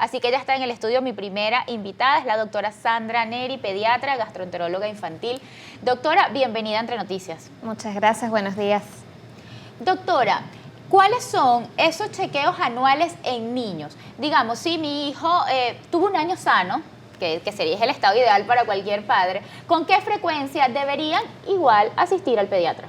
Así que ya está en el estudio mi primera invitada, es la doctora Sandra Neri, pediatra, gastroenteróloga infantil. Doctora, bienvenida a Entre Noticias. Muchas gracias, buenos días. Doctora, ¿cuáles son esos chequeos anuales en niños? Digamos, si mi hijo tuvo un año sano, que sería el estado ideal para cualquier padre, ¿con qué frecuencia deberían igual asistir al pediatra?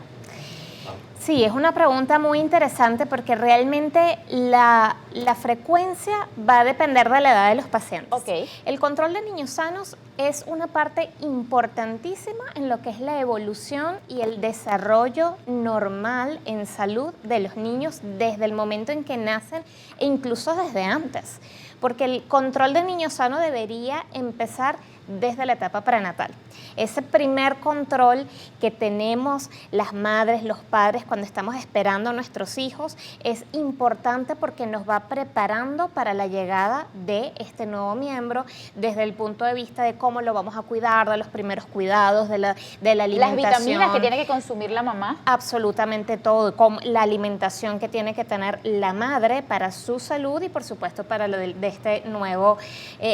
Sí, es una pregunta muy interesante porque realmente la frecuencia va a depender de la edad de los pacientes. Okay. El control de niños sanos es una parte importantísima en lo que es la evolución y el desarrollo normal en salud de los niños desde el momento en que nacen e incluso desde antes. Porque el control de niño sano debería empezar desde la etapa prenatal. Ese primer control que tenemos las madres, los padres cuando estamos esperando a nuestros hijos es importante porque nos va preparando para la llegada de este nuevo miembro desde el punto de vista de cómo lo vamos a cuidar, de los primeros cuidados, de la alimentación. ¿Las vitaminas que tiene que consumir la mamá? Absolutamente todo, como la alimentación que tiene que tener la madre para su salud y por supuesto para lo de este nuevo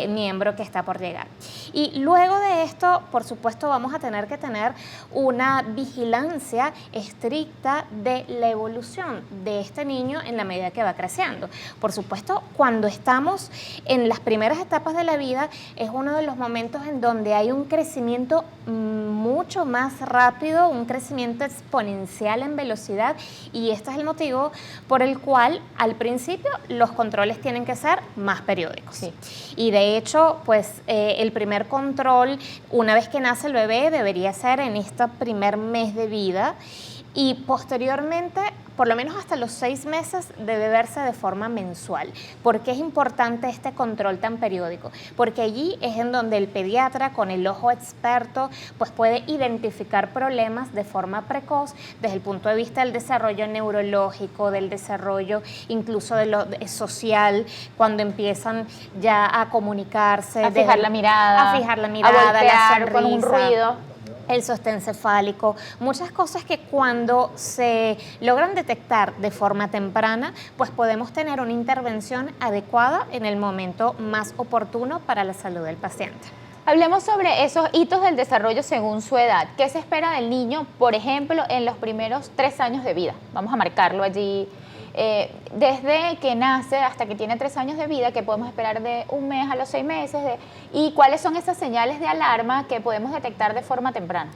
miembro que está por llegar. Y luego de esto, por supuesto, vamos a tener que tener una vigilancia estricta de la evolución de este niño en la medida que va creciendo. Por supuesto, cuando estamos en las primeras etapas de la vida, es uno de los momentos en donde hay un crecimiento mucho más rápido, un crecimiento exponencial en velocidad, y este es el motivo por el cual al principio los controles tienen que ser más periódicos. Sí. Y de hecho, pues el primer control, una vez que nace el bebé, debería ser en este primer mes de vida y posteriormente, por lo menos hasta los 6 meses, debe verse de forma mensual. ¿Por qué es importante este control tan periódico? Porque allí es en donde el pediatra, con el ojo experto, pues puede identificar problemas de forma precoz desde el punto de vista del desarrollo neurológico, del desarrollo incluso de lo social, cuando empiezan ya a comunicarse. A fijar la mirada. A fijar la mirada, a voltear, la sonrisa, con un ruido. El sostén cefálico, muchas cosas que cuando se logran detectar de forma temprana, pues podemos tener una intervención adecuada en el momento más oportuno para la salud del paciente. Hablemos sobre esos hitos del desarrollo según su edad. ¿Qué se espera del niño, por ejemplo, en los primeros 3 años de vida? Vamos a marcarlo allí. Desde que nace hasta que tiene 3 años de vida, que podemos esperar de un mes a los 6 meses, y cuáles son esas señales de alarma que podemos detectar de forma temprana.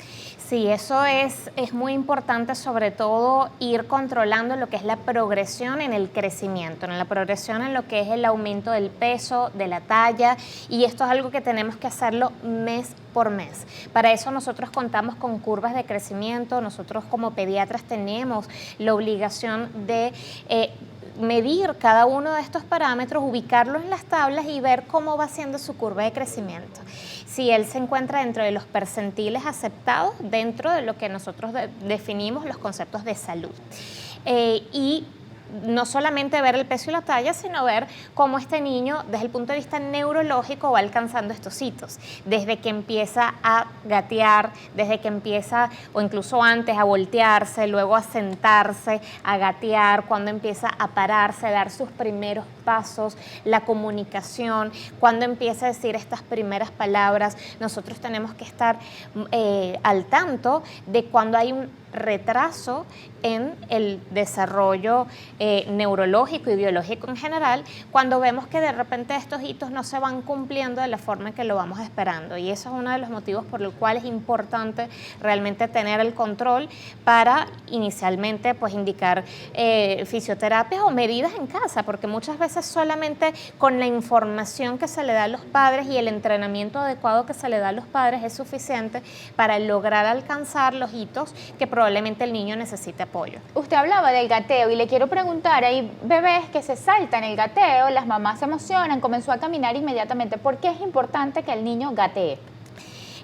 Sí, eso es muy importante, sobre todo ir controlando lo que es la progresión en el crecimiento, en la progresión en lo que es el aumento del peso, de la talla, y esto es algo que tenemos que hacerlo mes por mes. Para eso nosotros contamos con curvas de crecimiento, nosotros como pediatras tenemos la obligación de medir cada uno de estos parámetros, ubicarlos en las tablas y ver cómo va siendo su curva de crecimiento. Si él se encuentra dentro de los percentiles aceptados, dentro de lo que nosotros definimos los conceptos de salud. Y no solamente ver el peso y la talla, sino ver cómo este niño, desde el punto de vista neurológico, va alcanzando estos hitos. Desde que empieza a gatear, desde que empieza, o incluso antes, a voltearse, luego a sentarse, a gatear, cuando empieza a pararse, a dar sus primeros pasos, la comunicación, cuando empieza a decir estas primeras palabras. Nosotros tenemos que estar al tanto de cuando hay un retraso en el desarrollo neurológico y biológico en general, cuando vemos que de repente estos hitos no se van cumpliendo de la forma en que lo vamos esperando. Y eso es uno de los motivos por los cuales es importante realmente tener el control para inicialmente pues indicar fisioterapias o medidas en casa, porque muchas veces solamente con la información que se le da a los padres y el entrenamiento adecuado que se le da a los padres es suficiente para lograr alcanzar los hitos que probablemente el niño necesite apoyo. Usted hablaba del gateo y le quiero preguntar, hay bebés que se saltan el gateo, las mamás se emocionan, comenzó a caminar inmediatamente. ¿Por qué es importante que el niño gatee?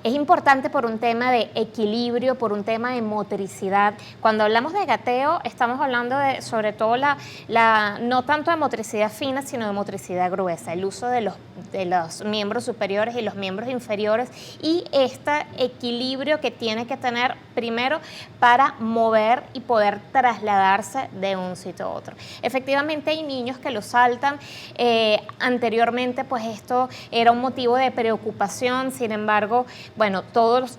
Es importante por un tema de equilibrio, por un tema de motricidad. Cuando hablamos de gateo, estamos hablando de, sobre todo, no tanto de motricidad fina, sino de motricidad gruesa, el uso de los miembros superiores y los miembros inferiores y este equilibrio que tiene que tener primero para mover y poder trasladarse de un sitio a otro. Efectivamente hay niños que lo saltan, anteriormente pues esto era un motivo de preocupación, sin embargo, bueno,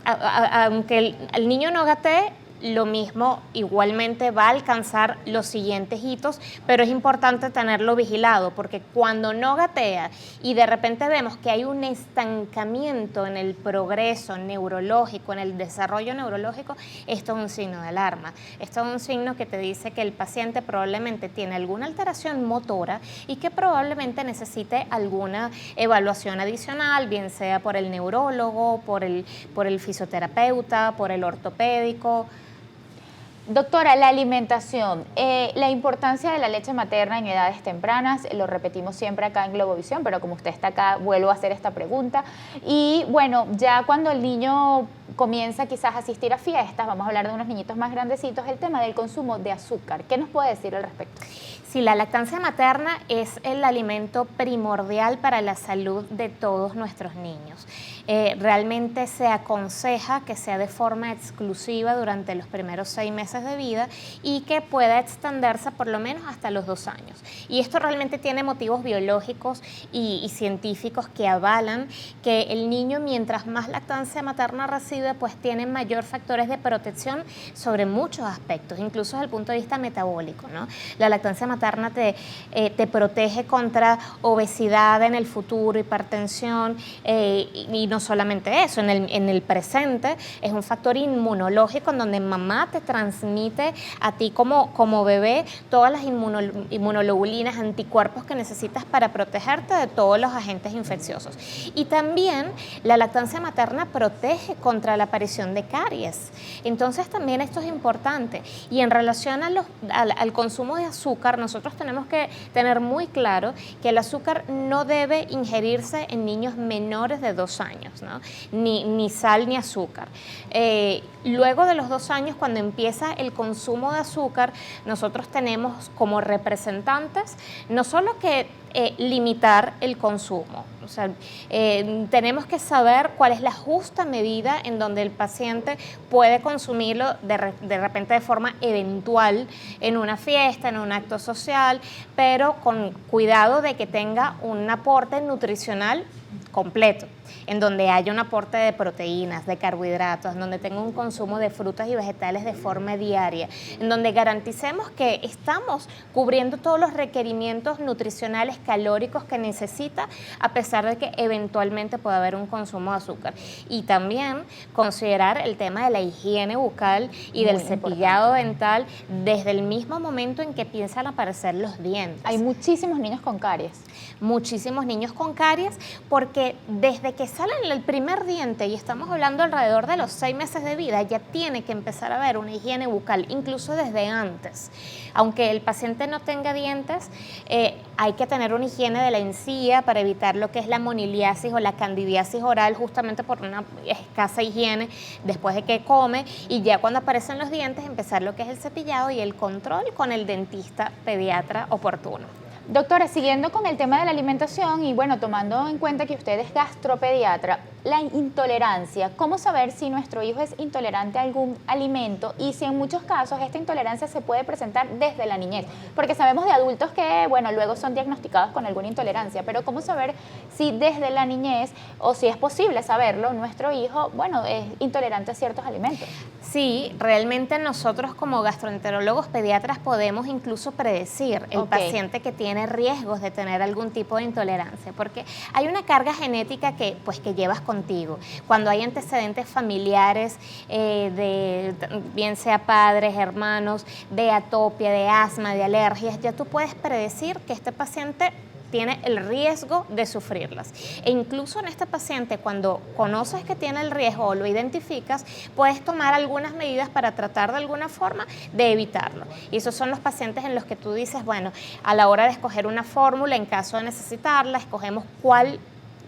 aunque el niño no gatee, lo mismo igualmente va a alcanzar los siguientes hitos, pero es importante tenerlo vigilado porque cuando no gatea y de repente vemos que hay un estancamiento en el progreso neurológico, en el desarrollo neurológico, esto es un signo de alarma. Esto es un signo que te dice que el paciente probablemente tiene alguna alteración motora y que probablemente necesite alguna evaluación adicional, bien sea por el neurólogo, por el fisioterapeuta, por el ortopédico. Doctora, la alimentación, la importancia de la leche materna en edades tempranas, lo repetimos siempre acá en Globovisión, pero como usted está acá, vuelvo a hacer esta pregunta. Y bueno, ya cuando el niño comienza quizás a asistir a fiestas, vamos a hablar de unos niñitos más grandecitos, el tema del consumo de azúcar. ¿Qué nos puede decir al respecto? Sí, la lactancia materna es el alimento primordial para la salud de todos nuestros niños. Realmente se aconseja que sea de forma exclusiva durante los primeros 6 meses de vida y que pueda extenderse por lo menos hasta los 2 años. Y esto realmente tiene motivos biológicos y científicos que avalan que el niño, mientras más lactancia materna recibe, pues tiene mayor factores de protección sobre muchos aspectos, incluso desde el punto de vista metabólico, ¿no? La lactancia materna te protege contra obesidad en el futuro, hipertensión, y no solamente eso, en el presente es un factor inmunológico en donde mamá te transmite a ti como bebé todas las inmunoglobulinas, anticuerpos que necesitas para protegerte de todos los agentes infecciosos. Y también la lactancia materna protege contra la aparición de caries. Entonces también esto es importante. Y en relación al consumo de azúcar, nosotros tenemos que tener muy claro que el azúcar no debe ingerirse en niños menores de 2 años, ¿no? Ni sal ni azúcar. Luego de los 2 años, cuando empieza el consumo de azúcar, nosotros tenemos como representantes no solo que limitar el consumo, o sea, tenemos que saber cuál es la justa medida en donde el paciente puede consumirlo de repente de forma eventual en una fiesta, en un acto social, pero con cuidado de que tenga un aporte nutricional completo, en donde haya un aporte de proteínas, de carbohidratos, en donde tenga un consumo de frutas y vegetales de forma diaria, en donde garanticemos que estamos cubriendo todos los requerimientos nutricionales calóricos que necesita, a pesar de que eventualmente pueda haber un consumo de azúcar. Y también considerar el tema de la higiene bucal y del cepillado dental desde el mismo momento en que empiezan a aparecer los dientes. Hay muchísimos niños con caries. Muchísimos niños con caries, porque desde que salen el primer diente, y estamos hablando alrededor de los 6 meses de vida, ya tiene que empezar a haber una higiene bucal, incluso desde antes. Aunque el paciente no tenga dientes, hay que tener una higiene de la encía para evitar lo que es la moniliasis o la candidiasis oral, justamente por una escasa higiene después de que come, y ya cuando aparecen los dientes, empezar lo que es el cepillado y el control con el dentista pediatra oportuno. Doctora, siguiendo con el tema de la alimentación y bueno, tomando en cuenta que usted es gastropediatra, la intolerancia, ¿cómo saber si nuestro hijo es intolerante a algún alimento y si en muchos casos esta intolerancia se puede presentar desde la niñez? Porque sabemos de adultos que, bueno, luego son diagnosticados con alguna intolerancia, pero ¿cómo saber si desde la niñez, o si es posible saberlo, nuestro hijo, bueno, es intolerante a ciertos alimentos? Sí, realmente nosotros como gastroenterólogos pediatras podemos incluso predecir el paciente que tiene riesgos de tener algún tipo de intolerancia, porque hay una carga genética que llevas contigo. Cuando hay antecedentes familiares, bien sea padres, hermanos, de atopia, de asma, de alergias, ya tú puedes predecir que este paciente tiene el riesgo de sufrirlas. E incluso en este paciente, cuando conoces que tiene el riesgo o lo identificas, puedes tomar algunas medidas para tratar de alguna forma de evitarlo. Y esos son los pacientes en los que tú dices, bueno, a la hora de escoger una fórmula, en caso de necesitarla, escogemos cuál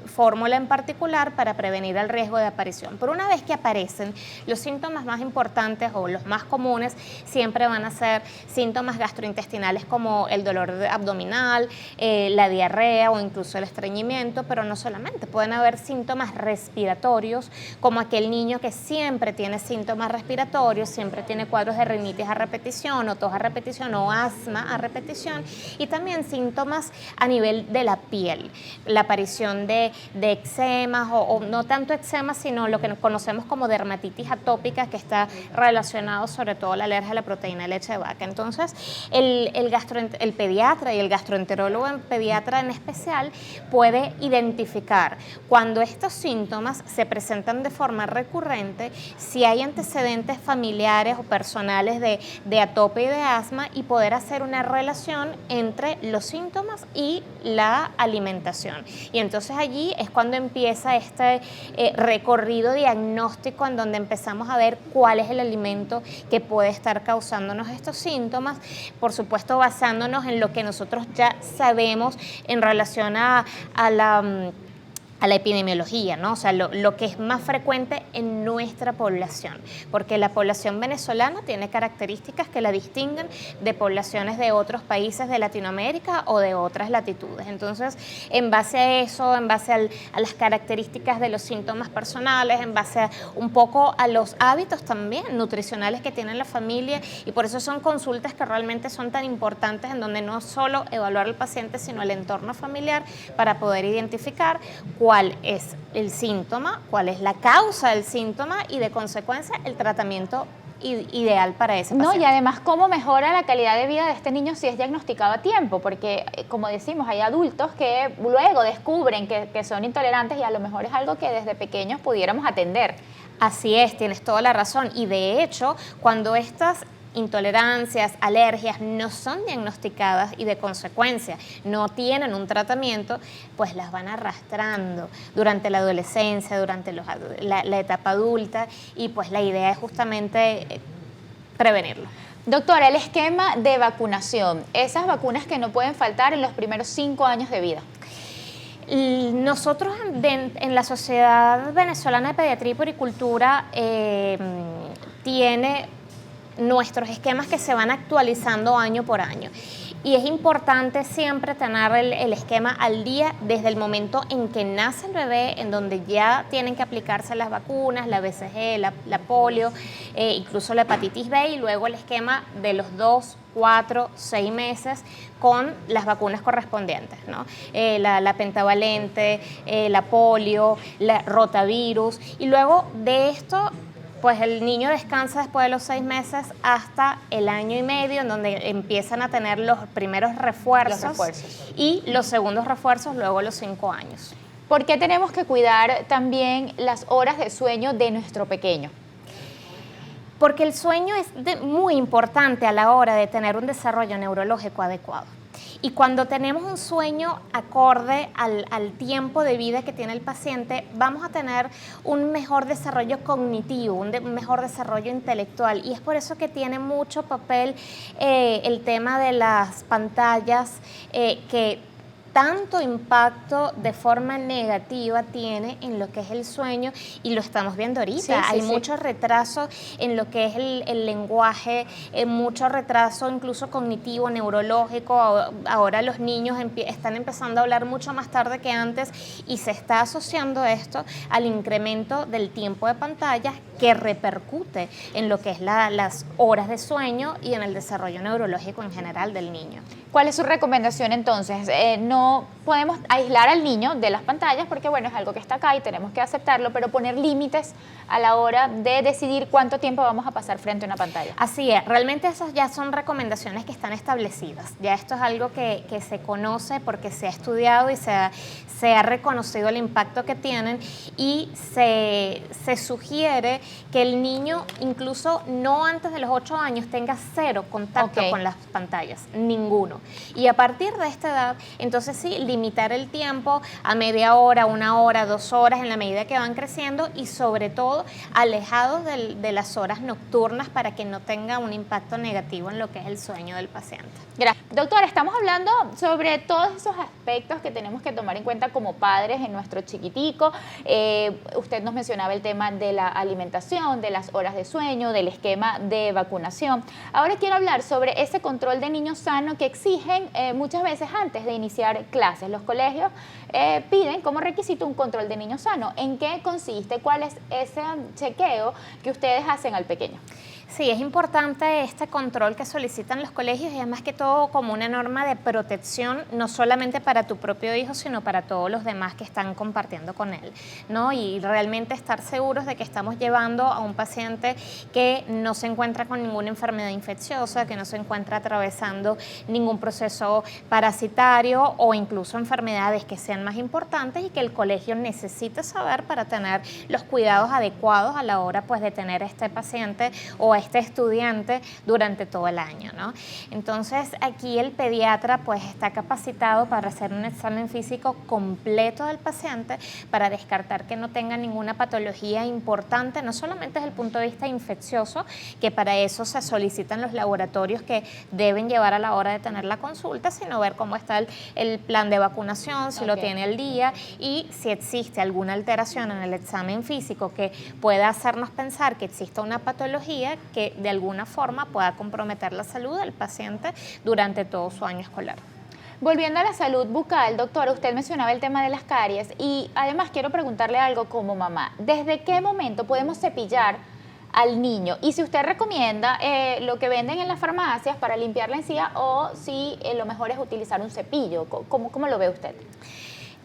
fórmula en particular para prevenir el riesgo de aparición. Pero una vez que aparecen, los síntomas más importantes o los más comunes siempre van a ser síntomas gastrointestinales como el dolor abdominal, la diarrea o incluso el estreñimiento, pero no solamente, pueden haber síntomas respiratorios como aquel niño que siempre tiene síntomas respiratorios, siempre tiene cuadros de rinitis a repetición o tos a repetición o asma a repetición, y también síntomas a nivel de la piel, la aparición de eczemas o no tanto eczemas, sino lo que conocemos como dermatitis atópica, que está relacionado sobre todo a la alergia a la proteína de leche de vaca. Entonces, el pediatra y el gastroenterólogo pediatra en especial puede identificar cuando estos síntomas se presentan de forma recurrente, si hay antecedentes familiares o personales de atope y de asma, y poder hacer una relación entre los síntomas y la alimentación. Y entonces allí es cuando empieza este recorrido diagnóstico en donde empezamos a ver cuál es el alimento que puede estar causándonos estos síntomas, por supuesto basándonos en lo que nosotros ya sabemos en relación a la epidemiología, ¿no? O sea, lo que es más frecuente en nuestra población, porque la población venezolana tiene características que la distinguen de poblaciones de otros países de Latinoamérica o de otras latitudes. Entonces, en base a eso, en base a las características de los síntomas personales, en base a un poco a los hábitos también nutricionales que tiene la familia, y por eso son consultas que realmente son tan importantes, en donde no solo evaluar al paciente, sino el entorno familiar, para poder identificar cuál es el síntoma, cuál es la causa del síntoma y de consecuencia el tratamiento ideal para ese paciente. No, y además cómo mejora la calidad de vida de este niño si es diagnosticado a tiempo, porque como decimos, hay adultos que luego descubren que son intolerantes y a lo mejor es algo que desde pequeños pudiéramos atender. Así es, tienes toda la razón, y de hecho, cuando estas intolerancias, alergias no son diagnosticadas y de consecuencia no tienen un tratamiento, pues las van arrastrando durante la adolescencia, durante la etapa adulta, y pues la idea es justamente prevenirlo. Doctora, el esquema de vacunación, esas vacunas que no pueden faltar en los primeros 5 años de vida. Nosotros en la Sociedad Venezolana de Pediatría y Puericultura tiene nuestros esquemas que se van actualizando año por año. Y es importante siempre tener el esquema al día desde el momento en que nace el bebé, en donde ya tienen que aplicarse las vacunas, la BCG, la polio, incluso la hepatitis B, y luego el esquema de los 2, 4, 6 meses con las vacunas correspondientes, ¿no? La pentavalente, la polio, la rotavirus, y luego de esto pues el niño descansa después de los 6 meses hasta el año y medio, en donde empiezan a tener los primeros refuerzos, y los segundos refuerzos luego a los 5 años. ¿Por qué tenemos que cuidar también las horas de sueño de nuestro pequeño? Porque el sueño es muy importante a la hora de tener un desarrollo neurológico adecuado. Y cuando tenemos un sueño acorde al tiempo de vida que tiene el paciente, vamos a tener un mejor desarrollo cognitivo, un mejor desarrollo intelectual. Y es por eso que tiene mucho papel el tema de las pantallas, que tanto impacto de forma negativa tiene en lo que es el sueño, y lo estamos viendo ahorita. Hay mucho retraso en lo que es el lenguaje, mucho retraso incluso cognitivo, neurológico. Ahora los niños están empezando a hablar mucho más tarde que antes, y se está asociando esto al incremento del tiempo de pantalla, que repercute en lo que es las horas de sueño y en el desarrollo neurológico en general del niño. ¿Cuál es su recomendación entonces? No podemos aislar al niño de las pantallas porque, bueno, es algo que está acá y tenemos que aceptarlo, pero poner límites a la hora de decidir cuánto tiempo vamos a pasar frente a una pantalla. Así es, realmente esas ya son recomendaciones que están establecidas. Ya esto es algo que se conoce porque se ha estudiado y se ha reconocido el impacto que tienen, y se sugiere que el niño incluso no antes de los 8 años tenga cero contacto con las pantallas, ninguno. Y a partir de esta edad, entonces sí, limitar el tiempo a media hora, 1 hora, 2 horas, en la medida que van creciendo y sobre todo alejados de las horas nocturnas para que no tenga un impacto negativo en lo que es el sueño del paciente. Gracias. Doctora, estamos hablando sobre todos esos aspectos que tenemos que tomar en cuenta como padres en nuestro chiquitico. Usted nos mencionaba el tema de la alimentación, de las horas de sueño, del esquema de vacunación. Ahora quiero hablar sobre ese control de niño sano que exigen muchas veces antes de iniciar clases. Los colegios piden como requisito un control de niño sano. ¿En qué consiste? ¿Cuál es ese chequeo que ustedes hacen al pequeño? Sí, es importante este control que solicitan los colegios y además que todo como una norma de protección, no solamente para tu propio hijo, sino para todos los demás que están compartiendo con él, ¿no? Y realmente estar seguros de que estamos llevando a un paciente que no se encuentra con ninguna enfermedad infecciosa, que no se encuentra atravesando ningún proceso parasitario o incluso enfermedades que sean más importantes y que el colegio necesita saber para tener los cuidados adecuados a la hora pues de tener a este paciente o a este estudiante durante todo el año, ¿no? Entonces aquí el pediatra pues está capacitado para hacer un examen físico completo del paciente para descartar que no tenga ninguna patología importante, no solamente desde el punto de vista infeccioso, que para eso se solicitan los laboratorios que deben llevar a la hora de tener la consulta, sino ver cómo está el plan de vacunación, si lo tiene al día y si existe alguna alteración en el examen físico que pueda hacernos pensar que exista una patología que de alguna forma pueda comprometer la salud del paciente durante todo su año escolar. Volviendo a la salud bucal, doctora, usted mencionaba el tema de las caries y además quiero preguntarle algo como mamá. ¿Desde qué momento podemos cepillar al niño? Y si usted recomienda lo que venden en las farmacias para limpiar la encía o si lo mejor es utilizar un cepillo, ¿cómo lo ve usted?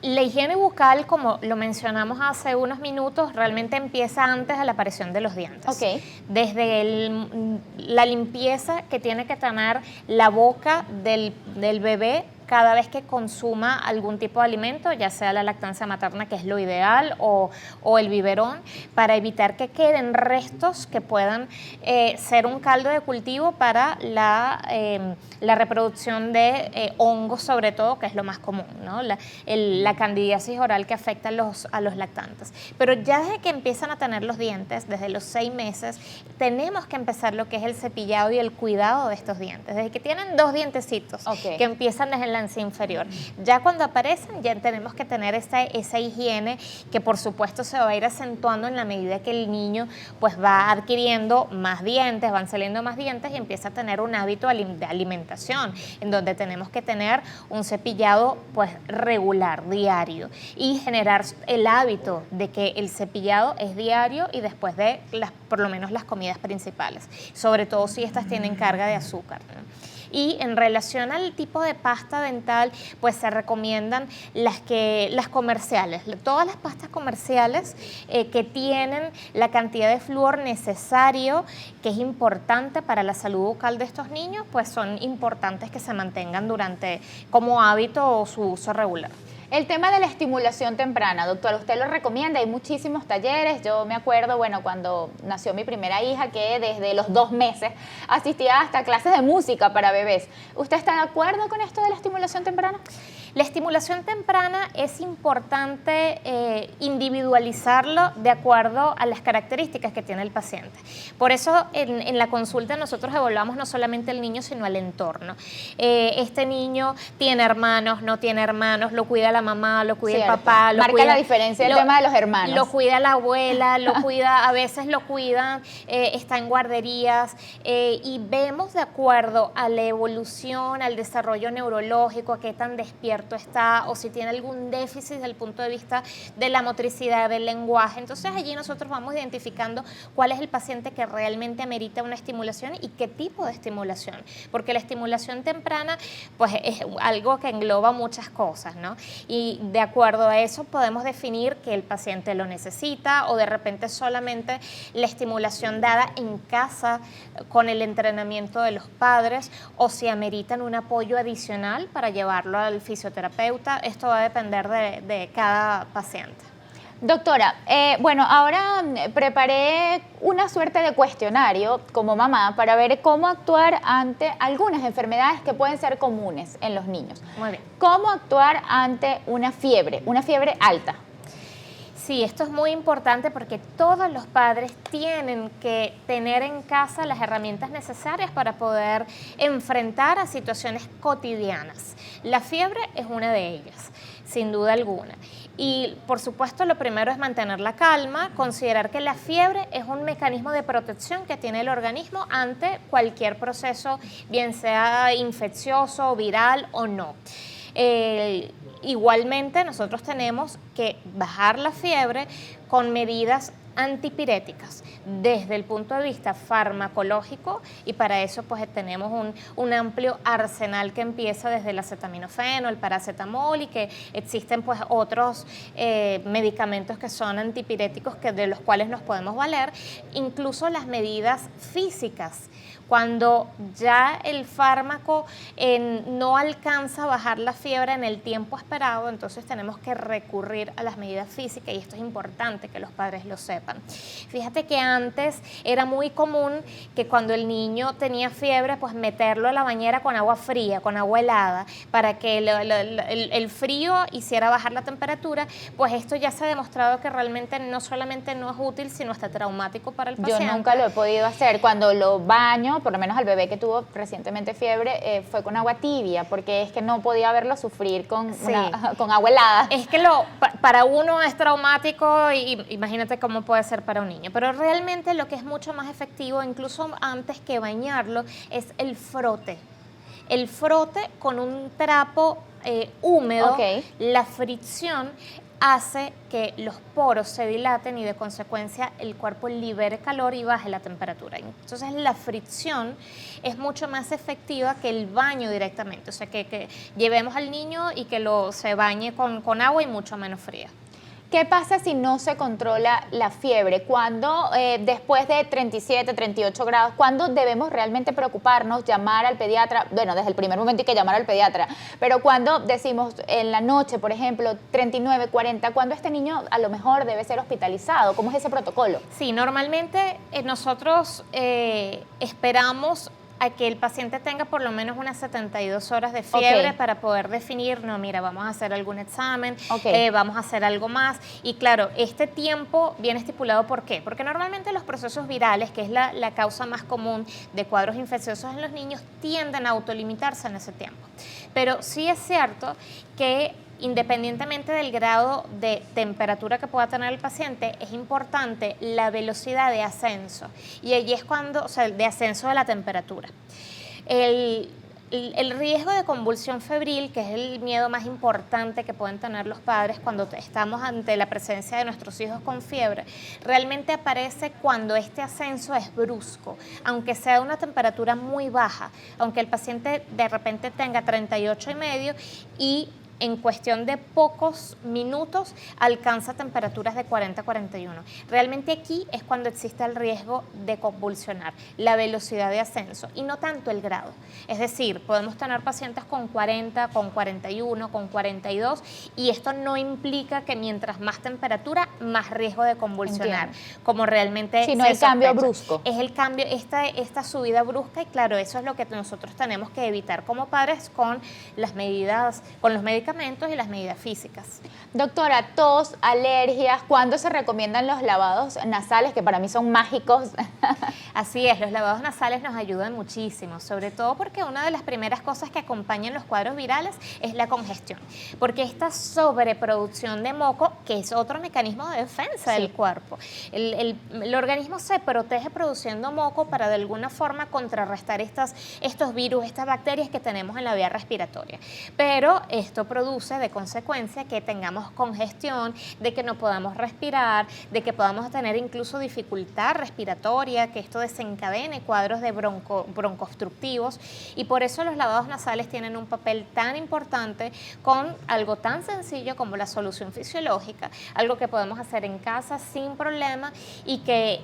La higiene bucal, como lo mencionamos hace unos minutos, realmente empieza antes de la aparición de los dientes. Okay. Desde la limpieza que tiene que tener la boca del bebé cada vez que consuma algún tipo de alimento, ya sea la lactancia materna, que es lo ideal, o el biberón, para evitar que queden restos que puedan ser un caldo de cultivo para la reproducción de hongos, sobre todo, que es lo más común, ¿no? La candidiasis oral que afecta a los lactantes. Pero ya desde que empiezan a tener los dientes, desde los 6 meses, tenemos que empezar lo que es el cepillado y el cuidado de estos dientes. Desde que tienen 2 dientecitos, que empiezan desde la encía inferior. Ya cuando aparecen, ya tenemos que tener esa higiene que por supuesto se va a ir acentuando en la medida que el niño pues va adquiriendo más dientes, van saliendo más dientes y empieza a tener un hábito de alimentación, en donde tenemos que tener un cepillado pues regular, diario, y generar el hábito de que el cepillado es diario y después de por lo menos las comidas principales, sobre todo si estas tienen carga de azúcar, ¿no? Y en relación al tipo de pasta dental, pues se recomiendan las comerciales. Todas las pastas comerciales que tienen la cantidad de flúor necesario, que es importante para la salud bucal de estos niños, pues son importantes que se mantengan como hábito o su uso regular. El tema de la estimulación temprana, doctora, usted lo recomienda, hay muchísimos talleres. Yo me acuerdo, bueno, cuando nació mi primera hija, que desde los 2 meses asistía hasta clases de música para bebés. ¿Usted está de acuerdo con esto de la estimulación temprana? La estimulación temprana es importante individualizarlo de acuerdo a las características que tiene el paciente. Por eso en la consulta nosotros evaluamos no solamente el niño, sino el entorno. Este niño tiene hermanos, no tiene hermanos, lo cuida la mamá, lo cuida el papá. Marca la diferencia el tema de los hermanos. Lo cuida la abuela, a veces lo cuidan, está en guarderías y vemos de acuerdo a la evolución, al desarrollo neurológico, a qué tan despierto está o si tiene algún déficit desde el punto de vista de la motricidad, del lenguaje. Entonces allí nosotros vamos identificando cuál es el paciente que realmente amerita una estimulación y qué tipo de estimulación, porque la estimulación temprana pues es algo que engloba muchas cosas, ¿no? Y de acuerdo a eso podemos definir que el paciente lo necesita o de repente solamente la estimulación dada en casa con el entrenamiento de los padres o si ameritan un apoyo adicional para llevarlo al fisioterapeuta. Esto va a depender de cada paciente. Doctora, bueno, ahora preparé una suerte de cuestionario como mamá para ver cómo actuar ante algunas enfermedades que pueden ser comunes en los niños. Muy bien. ¿Cómo actuar ante una fiebre alta? Sí, esto es muy importante porque todos los padres tienen que tener en casa las herramientas necesarias para poder enfrentar a situaciones cotidianas. La fiebre es una de ellas, sin duda alguna. Y por supuesto lo primero es mantener la calma, considerar que la fiebre es un mecanismo de protección que tiene el organismo ante cualquier proceso, bien sea infeccioso, viral o no. Igualmente nosotros tenemos que bajar la fiebre con medidas antipiréticas desde el punto de vista farmacológico, y para eso pues tenemos un amplio arsenal que empieza desde el acetaminofeno, el paracetamol, y que existen pues otros medicamentos que son antipiréticos de los cuales nos podemos valer, incluso las medidas físicas. Cuando ya el fármaco no alcanza a bajar la fiebre en el tiempo esperado, entonces tenemos que recurrir a las medidas físicas, y esto es importante que los padres lo sepan. Fíjate que antes era muy común que cuando el niño tenía fiebre, pues meterlo a la bañera con agua fría, con agua helada, para que el frío hiciera bajar la temperatura. Pues esto ya se ha demostrado que realmente no solamente no es útil, sino hasta traumático para el paciente. Yo nunca lo he podido hacer. Cuando lo baño, por lo menos al bebé que tuvo recientemente fiebre, fue con agua tibia, porque es que no podía verlo sufrir con agua helada. Es que para uno es traumático, y imagínate cómo puede ser para un niño. Pero realmente lo que es mucho más efectivo, incluso antes que bañarlo, es el frote. El frote con un trapo húmedo, la fricción hace que los poros se dilaten y de consecuencia el cuerpo libere calor y baje la temperatura. Entonces la fricción es mucho más efectiva que el baño directamente, o sea que llevemos al niño y que se bañe con agua y mucho menos fría. ¿Qué pasa si no se controla la fiebre? ¿Cuándo, después de 37, 38 grados, cuándo debemos realmente preocuparnos, llamar al pediatra? Bueno, desde el primer momento hay que llamar al pediatra, pero cuando decimos en la noche, por ejemplo, 39, 40, ¿cuándo este niño a lo mejor debe ser hospitalizado? ¿Cómo es ese protocolo? Sí, normalmente nosotros esperamos a que el paciente tenga por lo menos unas 72 horas de fiebre para poder definir, no, mira, vamos a hacer algún examen, vamos a hacer algo más. Y claro, este tiempo viene estipulado, ¿por qué? Porque normalmente los procesos virales, que es la causa más común de cuadros infecciosos en los niños, tienden a autolimitarse en ese tiempo. Pero sí es cierto que independientemente del grado de temperatura que pueda tener el paciente, es importante la velocidad de ascenso. Y allí es cuando, o sea, de ascenso de la temperatura. El riesgo de convulsión febril, que es el miedo más importante que pueden tener los padres cuando estamos ante la presencia de nuestros hijos con fiebre, realmente aparece cuando este ascenso es brusco, aunque sea de una temperatura muy baja, aunque el paciente de repente tenga 38,5 y en cuestión de pocos minutos alcanza temperaturas de 40 a 41. Realmente aquí es cuando existe el riesgo de convulsionar, la velocidad de ascenso y no tanto el grado. Es decir, podemos tener pacientes con 40, con 41, con 42 y esto no implica que mientras más temperatura, más riesgo de convulsionar. Entiendo. Como realmente si no el cambio brusco. Es el cambio, esta subida brusca, y claro, eso es lo que nosotros tenemos que evitar como padres con las medidas, con los medicamentos y las medidas físicas. Doctora, tos, alergias, ¿cuándo se recomiendan los lavados nasales, que para mí son mágicos? Así es, los lavados nasales nos ayudan muchísimo, sobre todo porque una de las primeras cosas que acompañan los cuadros virales es la congestión, porque esta sobreproducción de moco, que es otro mecanismo de defensa del cuerpo, el organismo se protege produciendo moco para de alguna forma contrarrestar estos virus, estas bacterias que tenemos en la vía respiratoria, pero esto produce de consecuencia que tengamos congestión, de que no podamos respirar, de que podamos tener incluso dificultad respiratoria, que esto desencadene cuadros de broncoobstructivos, y por eso los lavados nasales tienen un papel tan importante con algo tan sencillo como la solución fisiológica, algo que podemos hacer en casa sin problema y que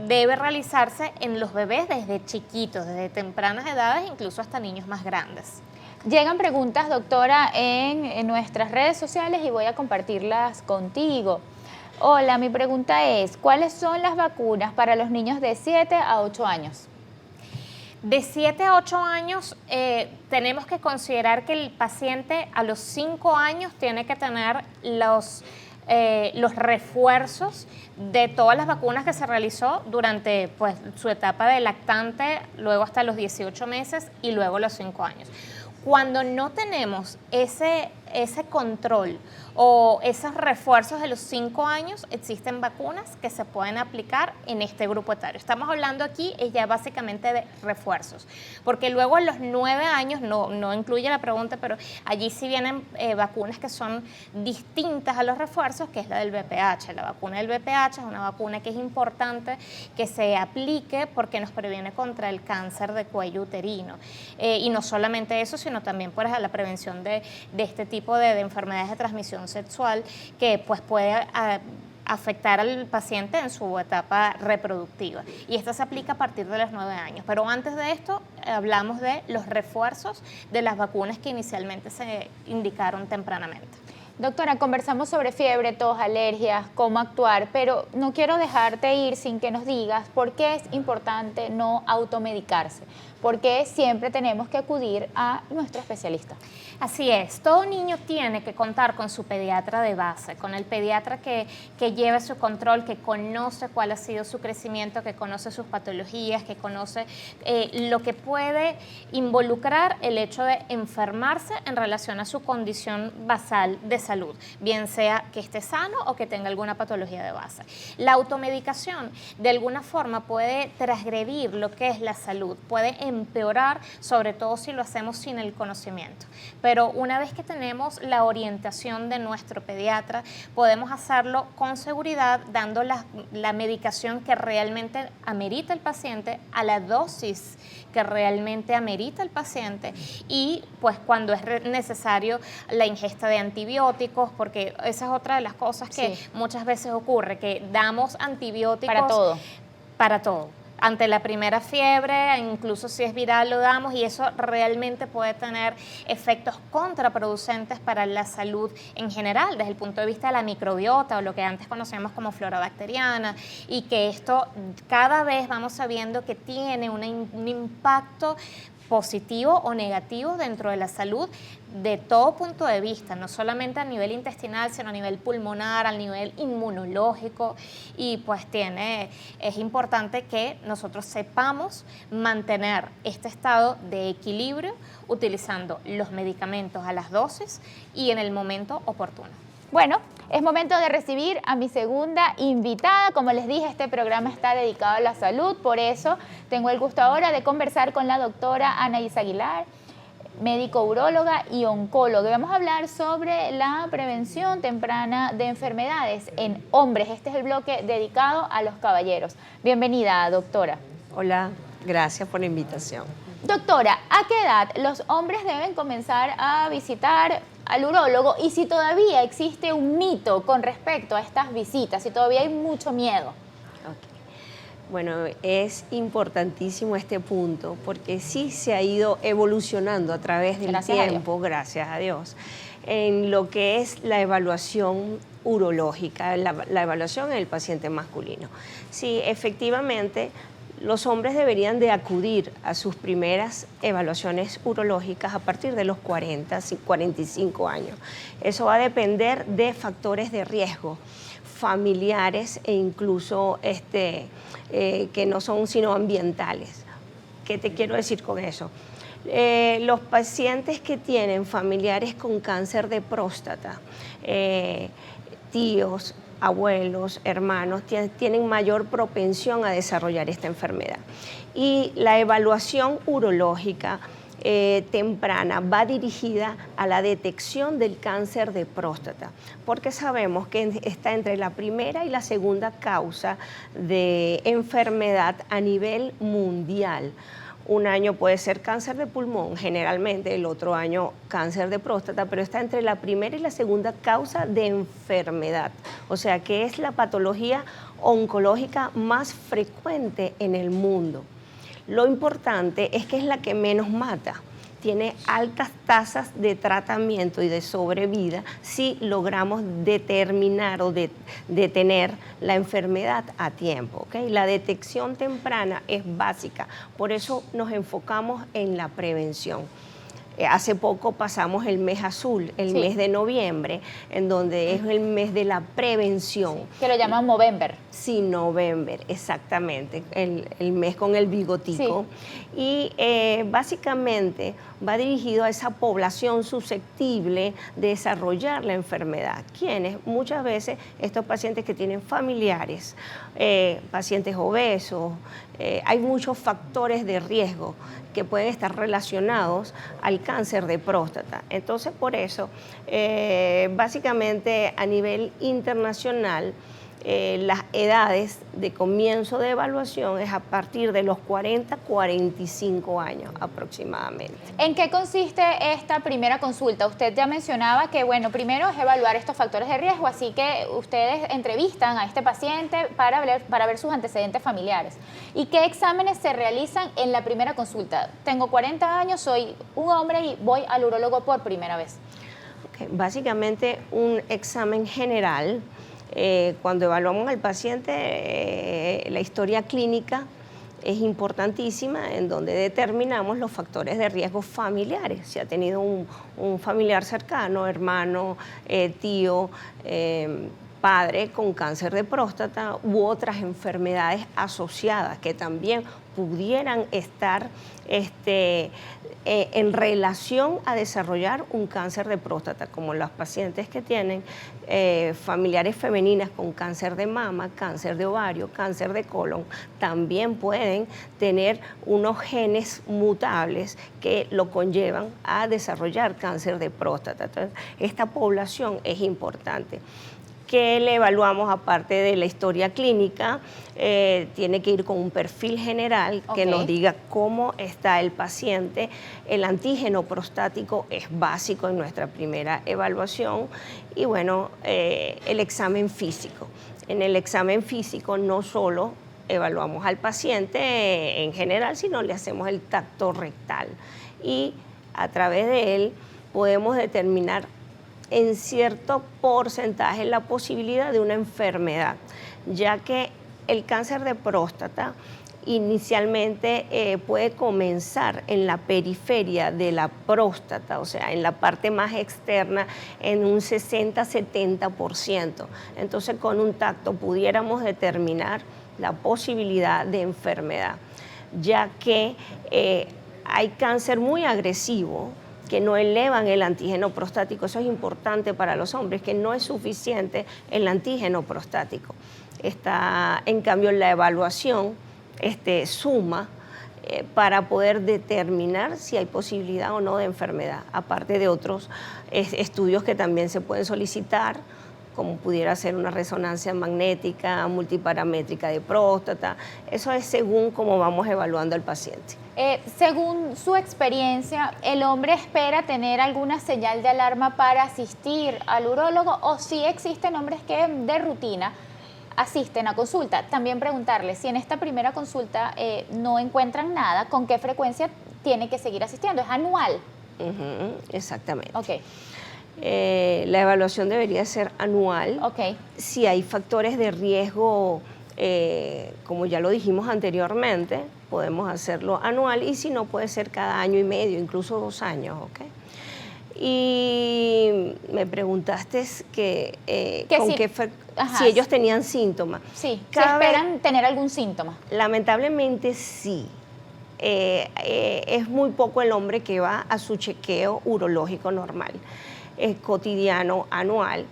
debe realizarse en los bebés desde chiquitos, desde tempranas edades, incluso hasta niños más grandes. Llegan preguntas, doctora, en nuestras redes sociales y voy a compartirlas contigo. Hola, mi pregunta es, ¿cuáles son las vacunas para los niños de 7 a 8 años? De 7 a 8 años tenemos que considerar que el paciente a los 5 años tiene que tener los refuerzos de todas las vacunas que se realizó durante pues, su etapa de lactante, luego hasta los 18 meses y luego los 5 años. Cuando no tenemos ese control o esos refuerzos de los 5 años, existen vacunas que se pueden aplicar en este grupo etario. Estamos hablando aquí ya básicamente de refuerzos, porque luego a los 9 años, no incluye la pregunta, pero allí sí vienen vacunas que son distintas a los refuerzos, que es la del VPH. La vacuna del VPH es una vacuna que es importante que se aplique porque nos previene contra el cáncer de cuello uterino. Y no solamente eso, sino también por la prevención de este tipo de enfermedades de transmisión sexual que pues puede afectar al paciente en su etapa reproductiva. Y esto se aplica a partir de los 9 años. Pero antes de esto hablamos de los refuerzos de las vacunas que inicialmente se indicaron tempranamente. Doctora, conversamos sobre fiebre, tos, alergias, cómo actuar, pero no quiero dejarte ir sin que nos digas por qué es importante no automedicarse, por qué siempre tenemos que acudir a nuestro especialista. Así es, todo niño tiene que contar con su pediatra de base, con el pediatra que lleve su control, que conoce cuál ha sido su crecimiento, que conoce sus patologías, que conoce lo que puede involucrar el hecho de enfermarse en relación a su condición basal de salud, bien sea que esté sano o que tenga alguna patología de base. La automedicación de alguna forma puede transgredir lo que es la salud, puede empeorar, sobre todo si lo hacemos sin el conocimiento. Pero una vez que tenemos la orientación de nuestro pediatra, podemos hacerlo con seguridad, dando la medicación que realmente amerita el paciente, a la dosis que realmente amerita el paciente y pues cuando es necesario la ingesta de antibióticos, porque esa es otra de las cosas que muchas veces ocurre, que damos antibióticos para todo. Para todo. Ante la primera fiebre, incluso si es viral lo damos y eso realmente puede tener efectos contraproducentes para la salud en general, desde el punto de vista de la microbiota o lo que antes conocíamos como flora bacteriana, y que esto cada vez vamos sabiendo que tiene un impacto positivo o negativo dentro de la salud de todo punto de vista, no solamente a nivel intestinal, sino a nivel pulmonar, a nivel inmunológico, y pues es importante que nosotros sepamos mantener este estado de equilibrio utilizando los medicamentos a las dosis y en el momento oportuno. Bueno, es momento de recibir a mi segunda invitada. Como les dije, este programa está dedicado a la salud, por eso tengo el gusto ahora de conversar con la doctora Anaís Aguilar, médico uróloga y oncóloga. Vamos a hablar sobre la prevención temprana de enfermedades en hombres. Este es el bloque dedicado a los caballeros. Bienvenida, doctora. Hola, gracias por la invitación. Doctora, ¿a qué edad los hombres deben comenzar a visitar al urólogo y si todavía existe un mito con respecto a estas visitas, si todavía hay mucho miedo? Okay. Bueno, es importantísimo este punto porque sí se ha ido evolucionando a través del tiempo, gracias a Dios, en lo que es la evaluación urológica, la evaluación en el paciente masculino. Sí, efectivamente, los hombres deberían de acudir a sus primeras evaluaciones urológicas a partir de los 40, 45 años. Eso va a depender de factores de riesgo familiares e incluso que no son sino ambientales. ¿Qué te quiero decir con eso? Los pacientes que tienen familiares con cáncer de próstata, tíos, abuelos, hermanos, tienen mayor propensión a desarrollar esta enfermedad. Y la evaluación urológica temprana va dirigida a la detección del cáncer de próstata, porque sabemos que está entre la primera y la segunda causa de enfermedad a nivel mundial. Un año puede ser cáncer de pulmón, generalmente el otro año cáncer de próstata, pero está entre la primera y la segunda causa de enfermedad. O sea que es la patología oncológica más frecuente en el mundo. Lo importante es que es la que menos mata. tiene altas tasas de tratamiento y de sobrevida si logramos determinar o detener la enfermedad a tiempo. ¿Okay? La detección temprana es básica, por eso nos enfocamos en la prevención. Hace poco pasamos el mes azul, el mes de noviembre, en donde es el mes de la prevención. Que lo llaman Movember. Sí, November, exactamente, el mes con el bigotico. Sí. Y básicamente va dirigido a esa población susceptible de desarrollar la enfermedad. ¿Quiénes? Muchas veces estos pacientes que tienen familiares, pacientes obesos, hay muchos factores de riesgo que pueden estar relacionados al cáncer de próstata. Entonces, por eso, básicamente a nivel internacional, las edades de comienzo de evaluación es a partir de los 40-45 años aproximadamente. ¿En qué consiste esta primera consulta? Usted ya mencionaba que, bueno, primero es evaluar estos factores de riesgo, así que ustedes entrevistan a este paciente para ver sus antecedentes familiares. ¿Y qué exámenes se realizan en la primera consulta? Tengo 40 años, soy un hombre y voy al urólogo por primera vez. Okay. Básicamente un examen general. Cuando evaluamos al paciente, la historia clínica es importantísima, en donde determinamos los factores de riesgo familiares. Si ha tenido un familiar cercano, hermano, tío, padre con cáncer de próstata u otras enfermedades asociadas que también pudieran estar en relación a desarrollar un cáncer de próstata, como los pacientes que tienen familiares femeninas con cáncer de mama, cáncer de ovario, cáncer de colon, también pueden tener unos genes mutables que lo conllevan a desarrollar cáncer de próstata. Entonces, esta población es importante. ¿Qué le evaluamos aparte de la historia clínica? Tiene que ir con un perfil general que nos diga cómo está el paciente. El antígeno prostático es básico en nuestra primera evaluación. Y bueno, el examen físico. En el examen físico no solo evaluamos al paciente en general, sino le hacemos el tacto rectal. Y a través de él podemos determinar en cierto porcentaje la posibilidad de una enfermedad, ya que el cáncer de próstata inicialmente puede comenzar en la periferia de la próstata, o sea, en la parte más externa, en un 60-70%. Entonces, con un tacto pudiéramos determinar la posibilidad de enfermedad, ya que hay cáncer muy agresivo, que no elevan el antígeno prostático. Eso es importante para los hombres, que no es suficiente el antígeno prostático. Está, en cambio, la evaluación suma para poder determinar si hay posibilidad o no de enfermedad, aparte de otros estudios que también se pueden solicitar, como pudiera ser una resonancia magnética, multiparamétrica de próstata. Eso es según cómo vamos evaluando al paciente. Según su experiencia, ¿el hombre espera tener alguna señal de alarma para asistir al urólogo o si existen hombres que de rutina asisten a consulta? También preguntarle si en esta primera consulta no encuentran nada, ¿con qué frecuencia tiene que seguir asistiendo? ¿Es anual? Exactamente. Okay. La evaluación debería ser anual. Okay. Si hay factores de riesgo, como ya lo dijimos anteriormente, podemos hacerlo anual, y si no, puede ser cada año y medio, incluso 2 años. ¿Okay? Y me preguntaste que si ellos tenían síntomas. Sí, si esperan tener algún síntoma. Lamentablemente sí. Es muy poco el hombre que va a su chequeo urológico normal, cotidiano, anual.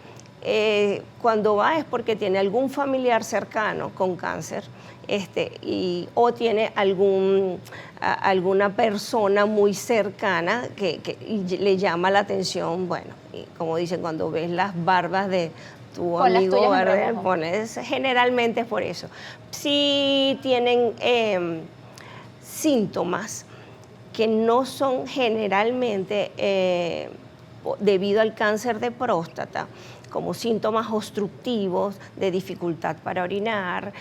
Cuando va es porque tiene algún familiar cercano con cáncer o tiene alguna persona muy cercana que le llama la atención. Bueno, y como dicen, cuando ves las barbas de tu amigo, generalmente es por eso. Si tienen síntomas que no son generalmente debido al cáncer de próstata, como síntomas obstructivos de dificultad para orinar,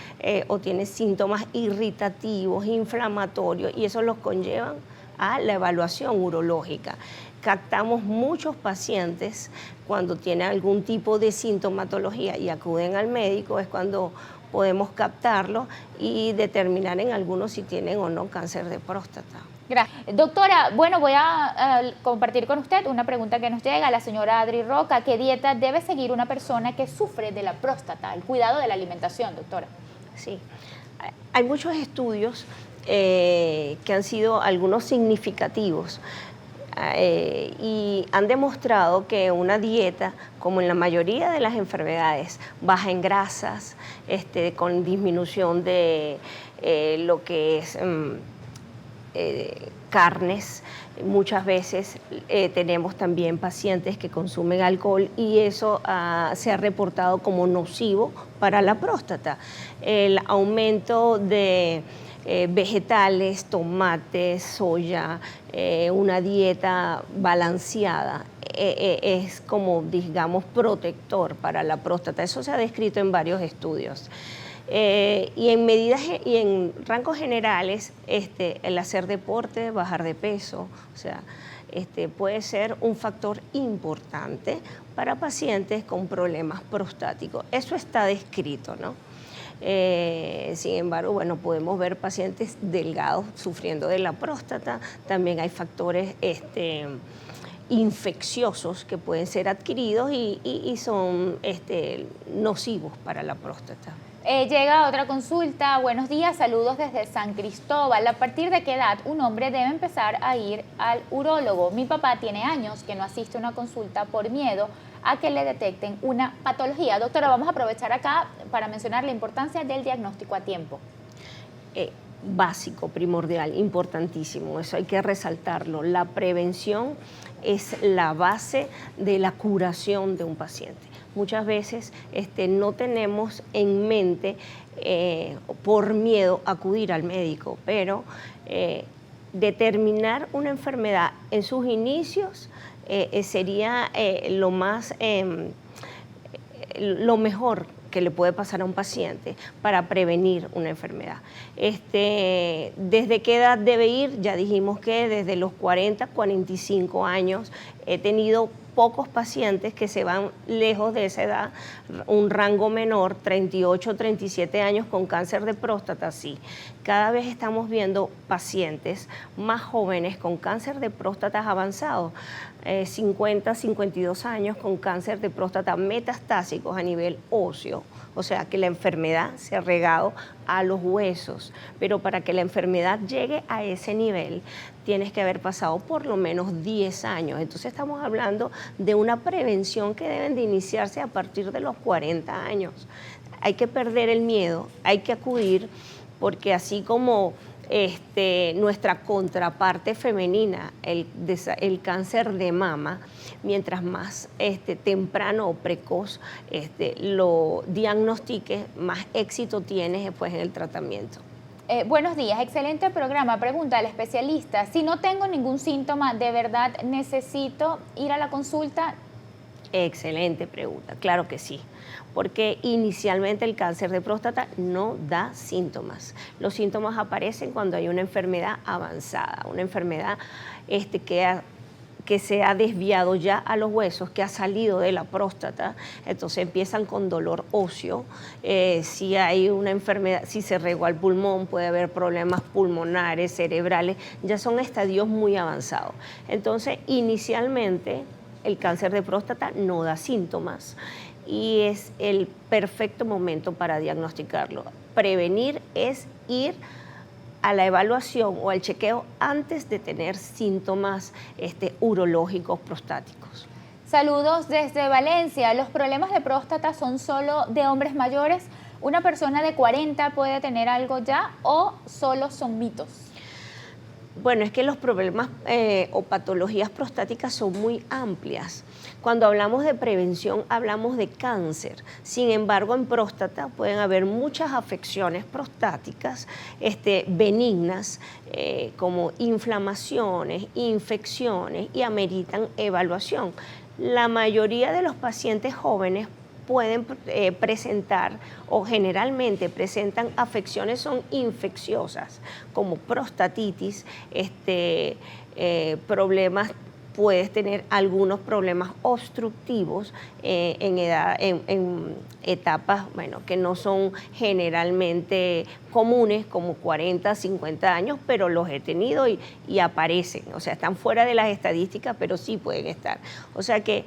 o tiene síntomas irritativos, inflamatorios, y eso los conllevan a la evaluación urológica. Captamos muchos pacientes cuando tienen algún tipo de sintomatología y acuden al médico, es cuando podemos captarlo y determinar en algunos si tienen o no cáncer de próstata. Gracias. Doctora, bueno, voy a compartir con usted una pregunta que nos llega, la señora Adri Roca. ¿Qué dieta debe seguir una persona que sufre de la próstata? El cuidado de la alimentación, doctora. Sí, hay muchos estudios que han sido algunos significativos y han demostrado que una dieta, como en la mayoría de las enfermedades, baja en grasas, con disminución de lo que es carnes. Muchas veces tenemos también pacientes que consumen alcohol y eso se ha reportado como nocivo para la próstata. El aumento de vegetales, tomates, soya, una dieta balanceada es como, digamos, protector para la próstata. Eso se ha descrito en varios estudios. Y en rangos generales, el hacer deporte, bajar de peso, o sea, puede ser un factor importante para pacientes con problemas prostáticos. Eso está descrito, ¿no? Sin embargo, bueno, podemos ver pacientes delgados sufriendo de la próstata. También hay factores infecciosos que pueden ser adquiridos y son nocivos para la próstata. Llega otra consulta. Buenos días, saludos desde San Cristóbal. ¿A partir de qué edad un hombre debe empezar a ir al urólogo? Mi papá tiene años que no asiste a una consulta por miedo a que le detecten una patología. Doctora, vamos a aprovechar acá para mencionar la importancia del diagnóstico a tiempo. Básico, primordial, importantísimo, eso hay que resaltarlo. La prevención es la base de la curación de un paciente. Muchas veces no tenemos en mente por miedo acudir al médico, pero determinar una enfermedad en sus inicios sería lo mejor que le puede pasar a un paciente para prevenir una enfermedad. ¿Desde qué edad debe ir? Ya dijimos que desde los 40, 45 años. He tenido pocos pacientes que se van lejos de esa edad, un rango menor, 38, 37 años con cáncer de próstata, sí. Cada vez estamos viendo pacientes más jóvenes con cáncer de próstata avanzado, 50, 52 años con cáncer de próstata metastásicos a nivel óseo, o sea que la enfermedad se ha regado a los huesos, pero para que la enfermedad llegue a ese nivel tienes que haber pasado por lo menos 10 años. Entonces estamos hablando de una prevención que deben de iniciarse a partir de los 40 años. Hay que perder el miedo, hay que acudir, porque así como nuestra contraparte femenina, el cáncer de mama, mientras más temprano o precoz lo diagnostiques, más éxito tienes después en el tratamiento. Buenos días, excelente programa. Pregunta al especialista, si no tengo ningún síntoma, ¿de verdad necesito ir a la consulta? Excelente pregunta, claro que sí, porque inicialmente el cáncer de próstata no da síntomas. Los síntomas aparecen cuando hay una enfermedad avanzada, una enfermedad que se ha desviado ya a los huesos, que ha salido de la próstata, entonces empiezan con dolor óseo. Si hay una enfermedad, si se regó al pulmón, puede haber problemas pulmonares, cerebrales, ya son estadios muy avanzados. Entonces, inicialmente, el cáncer de próstata no da síntomas y es el perfecto momento para diagnosticarlo. Prevenir es ir a la evaluación o al chequeo antes de tener síntomas urológicos prostáticos. Saludos desde Valencia. ¿Los problemas de próstata son solo de hombres mayores? ¿Una persona de 40 puede tener algo ya o solo son mitos? Bueno, es que los problemas o patologías prostáticas son muy amplias. Cuando hablamos de prevención, hablamos de cáncer. Sin embargo, en próstata pueden haber muchas afecciones prostáticas benignas, como inflamaciones, infecciones, y ameritan evaluación. La mayoría de los pacientes jóvenes pueden presentar o generalmente presentan afecciones, son infecciosas, como prostatitis, problemas. Puedes tener algunos problemas obstructivos en etapas, bueno, que no son generalmente comunes, como 40, 50 años, pero los he tenido y aparecen. O sea, están fuera de las estadísticas, pero sí pueden estar. O sea que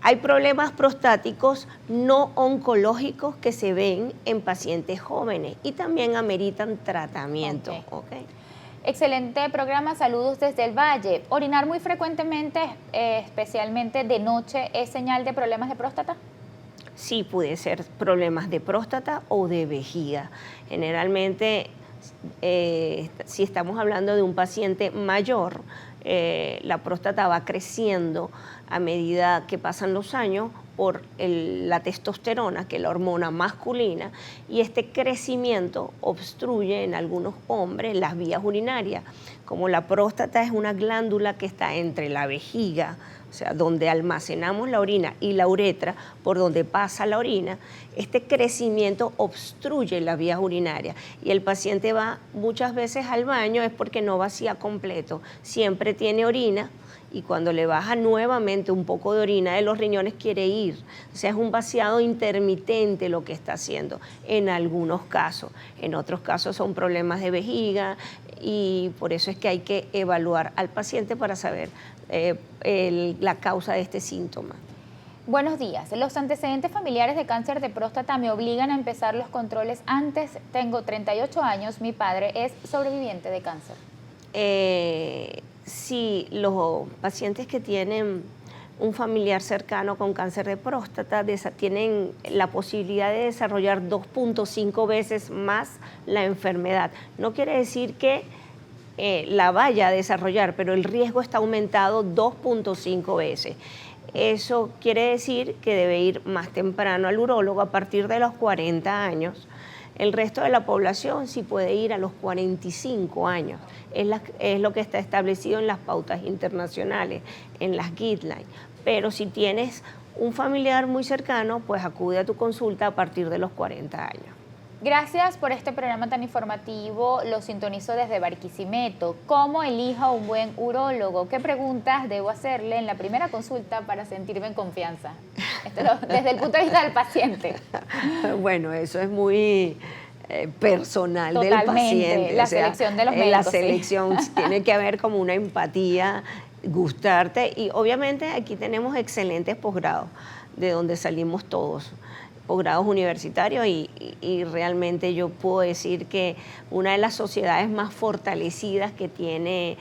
hay problemas prostáticos no oncológicos que se ven en pacientes jóvenes y también ameritan tratamiento. ¿Okay? Excelente programa, saludos desde el Valle. ¿Orinar muy frecuentemente, especialmente de noche, es señal de problemas de próstata? Sí, puede ser problemas de próstata o de vejiga. Generalmente, si estamos hablando de un paciente mayor, la próstata va creciendo a medida que pasan los años por la testosterona, que es la hormona masculina, y este crecimiento obstruye en algunos hombres las vías urinarias. Como la próstata es una glándula que está entre la vejiga, o sea, donde almacenamos la orina, y la uretra, por donde pasa la orina, este crecimiento obstruye las vías urinarias y el paciente va muchas veces al baño es porque no vacía completo, siempre tiene orina, y cuando le baja nuevamente un poco de orina de los riñones quiere ir. O sea, es un vaciado intermitente lo que está haciendo en algunos casos. En otros casos son problemas de vejiga y por eso es que hay que evaluar al paciente para saber la causa de este síntoma. Buenos días. Los antecedentes familiares de cáncer de próstata me obligan a empezar los controles antes. Tengo 38 años, mi padre es sobreviviente de cáncer. Si los pacientes que tienen un familiar cercano con cáncer de próstata tienen la posibilidad de desarrollar 2.5 veces más la enfermedad. No quiere decir que la vaya a desarrollar, pero el riesgo está aumentado 2.5 veces. Eso quiere decir que debe ir más temprano al urólogo a partir de los 40 años. El resto de la población sí puede ir a los 45 años. Es lo que está establecido en las pautas internacionales, en las guidelines. Pero si tienes un familiar muy cercano, pues acude a tu consulta a partir de los 40 años. Gracias por este programa tan informativo. Lo sintonizo desde Barquisimeto. ¿Cómo elijo un buen urólogo? ¿Qué preguntas debo hacerle en la primera consulta para sentirme en confianza? Desde el punto de vista del paciente. Bueno, eso es muy personal. Totalmente, del paciente. La selección de los médicos. La selección tiene que haber como una empatía, gustarte, y obviamente aquí tenemos excelentes posgrados de donde salimos todos, posgrados universitarios, y realmente yo puedo decir que una de las sociedades más fortalecidas que tiene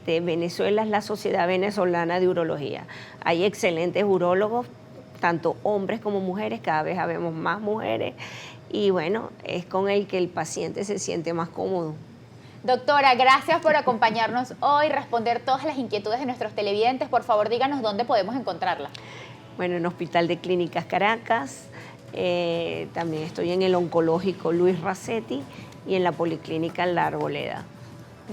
Venezuela es la Sociedad Venezolana de Urología. Hay excelentes urólogos, tanto hombres como mujeres, cada vez habemos más mujeres, y bueno, es con el que el paciente se siente más cómodo. Doctora, gracias por acompañarnos hoy, responder todas las inquietudes de nuestros televidentes. Por favor, díganos dónde podemos encontrarla. Bueno, en Hospital de Clínicas Caracas, también estoy en el oncológico Luis Racetti y en la Policlínica La Arboleda.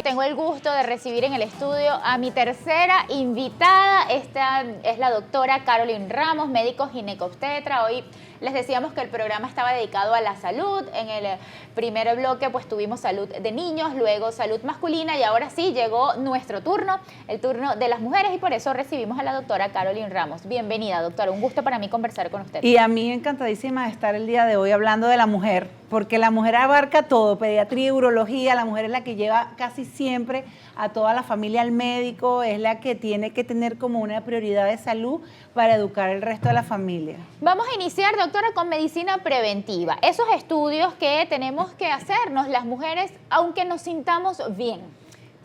Tengo el gusto de recibir en el estudio a mi tercera invitada. Esta es la doctora Carolyn Ramos, médico ginecobstetra. Hoy les decíamos que el programa estaba dedicado a la salud. En el primer bloque pues tuvimos salud de niños, luego salud masculina, y ahora sí llegó nuestro turno, el turno de las mujeres, y por eso recibimos a la doctora Carolyn Ramos. Bienvenida, doctora. Un gusto para mí conversar con usted. Y a mí encantadísima de estar el día de hoy hablando de la mujer, porque la mujer abarca todo, pediatría, urología. La mujer es la que lleva casi siempre a toda la familia al médico, es la que tiene que tener como una prioridad de salud para educar el resto de la familia. Vamos a iniciar, doctora, con medicina preventiva. Esos estudios que tenemos que hacernos las mujeres, aunque nos sintamos bien.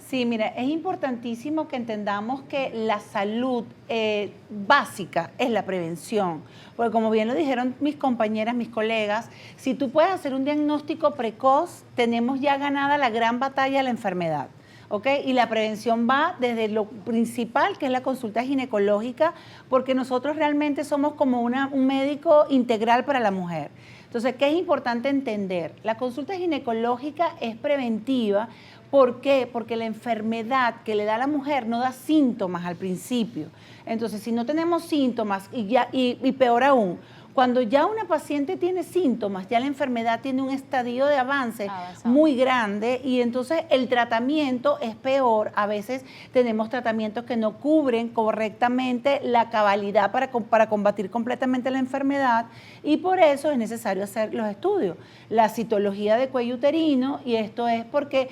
Sí, mira, es importantísimo que entendamos que la salud básica es la prevención, porque como bien lo dijeron mis compañeras, mis colegas, si tú puedes hacer un diagnóstico precoz, tenemos ya ganada la gran batalla de la enfermedad. ¿Ok? Y la prevención va desde lo principal, que es la consulta ginecológica, porque nosotros realmente somos como un médico integral para la mujer. Entonces, ¿qué es importante entender? La consulta ginecológica es preventiva. ¿Por qué? Porque la enfermedad que le da a la mujer no da síntomas al principio. Entonces, si no tenemos síntomas, y peor aún, Cuando ya una paciente tiene síntomas, ya la enfermedad tiene un estadio de avance muy grande y entonces el tratamiento es peor. A veces tenemos tratamientos que no cubren correctamente la cabalidad para combatir completamente la enfermedad y por eso es necesario hacer los estudios. La citología de cuello uterino, y esto es porque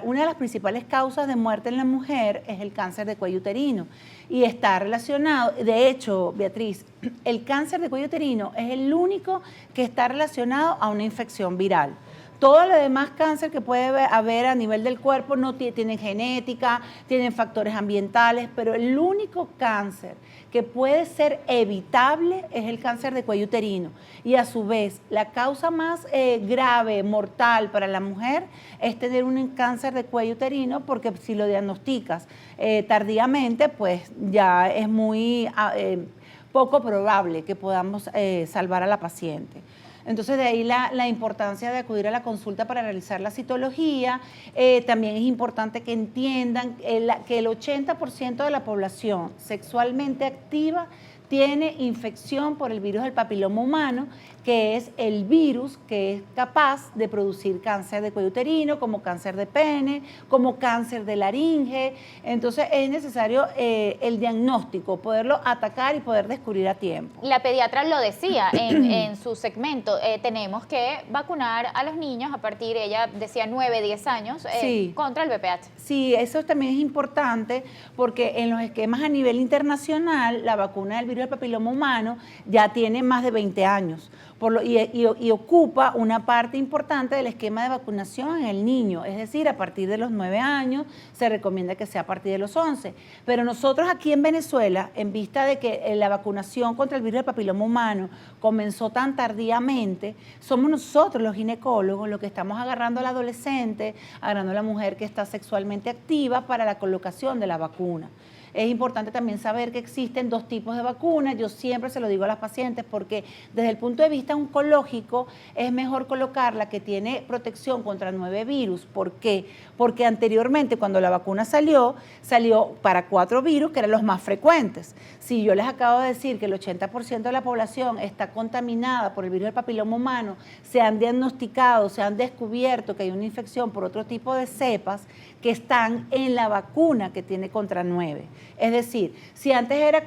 una de las principales causas de muerte en la mujer es el cáncer de cuello uterino y está relacionado, de hecho, Beatriz, el cáncer de cuello uterino es el único que está relacionado a una infección viral. Todo lo demás cáncer que puede haber a nivel del cuerpo no tienen genética, tienen factores ambientales, pero el único cáncer que puede ser evitable es el cáncer de cuello uterino. Y a su vez, la causa más grave, mortal para la mujer es tener un cáncer de cuello uterino, porque si lo diagnosticas tardíamente, pues ya es muy poco probable que podamos salvar a la paciente. Entonces, de ahí la importancia de acudir a la consulta para realizar la citología. También es importante que entiendan que el 80% de la población sexualmente activa tiene infección por el virus del papiloma humano, que es el virus que es capaz de producir cáncer de cuello uterino, como cáncer de pene, como cáncer de laringe. Entonces es necesario el diagnóstico, poderlo atacar y poder descubrir a tiempo. La pediatra lo decía en su segmento, tenemos que vacunar a los niños a partir, ella decía 9, 10 años, contra el VPH. Sí, eso también es importante porque en los esquemas a nivel internacional, la vacuna del virus del papiloma humano ya tiene más de 20 años. Y ocupa una parte importante del esquema de vacunación en el niño, es decir, a partir de los 9 años, se recomienda que sea a partir de los 11. Pero nosotros aquí en Venezuela, en vista de que la vacunación contra el virus del papiloma humano comenzó tan tardíamente, somos nosotros los ginecólogos los que estamos agarrando al adolescente, agarrando a la mujer que está sexualmente activa para la colocación de la vacuna. Es importante también saber que existen 2 tipos de vacunas. Yo siempre se lo digo a las pacientes porque desde el punto de vista oncológico es mejor colocar la que tiene protección contra 9 virus. ¿Por qué? Porque anteriormente cuando la vacuna salió para 4 virus que eran los más frecuentes. Si yo les acabo de decir que el 80% de la población está contaminada por el virus del papiloma humano, se han diagnosticado, se han descubierto que hay una infección por otro tipo de cepas que están en la vacuna que tiene contra 9. Es decir, si antes era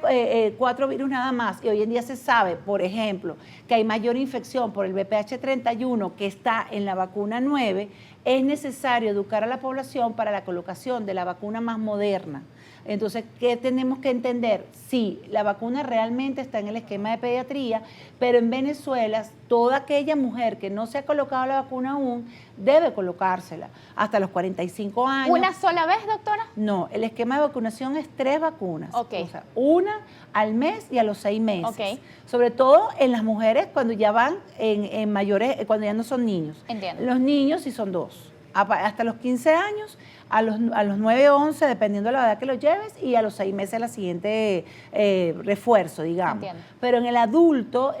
4 virus nada más y hoy en día se sabe, por ejemplo, que hay mayor infección por el VPH31 que está en la vacuna 9, es necesario educar a la población para la colocación de la vacuna más moderna. Entonces, ¿qué tenemos que entender? Sí, la vacuna realmente está en el esquema de pediatría, pero en Venezuela toda aquella mujer que no se ha colocado la vacuna aún debe colocársela hasta los 45 años. ¿Una sola vez, doctora? No, el esquema de vacunación es 3 vacunas. Okay. O sea, una al mes y a los 6 meses. Okay. Sobre todo en las mujeres cuando ya van en mayores, cuando ya no son niños. Entiendo. Los niños sí son 2. Hasta los 15 años, a los 9 o 11, dependiendo de la edad que lo lleves, y a los 6 meses la siguiente refuerzo, digamos. Entiendo. Pero en el adulto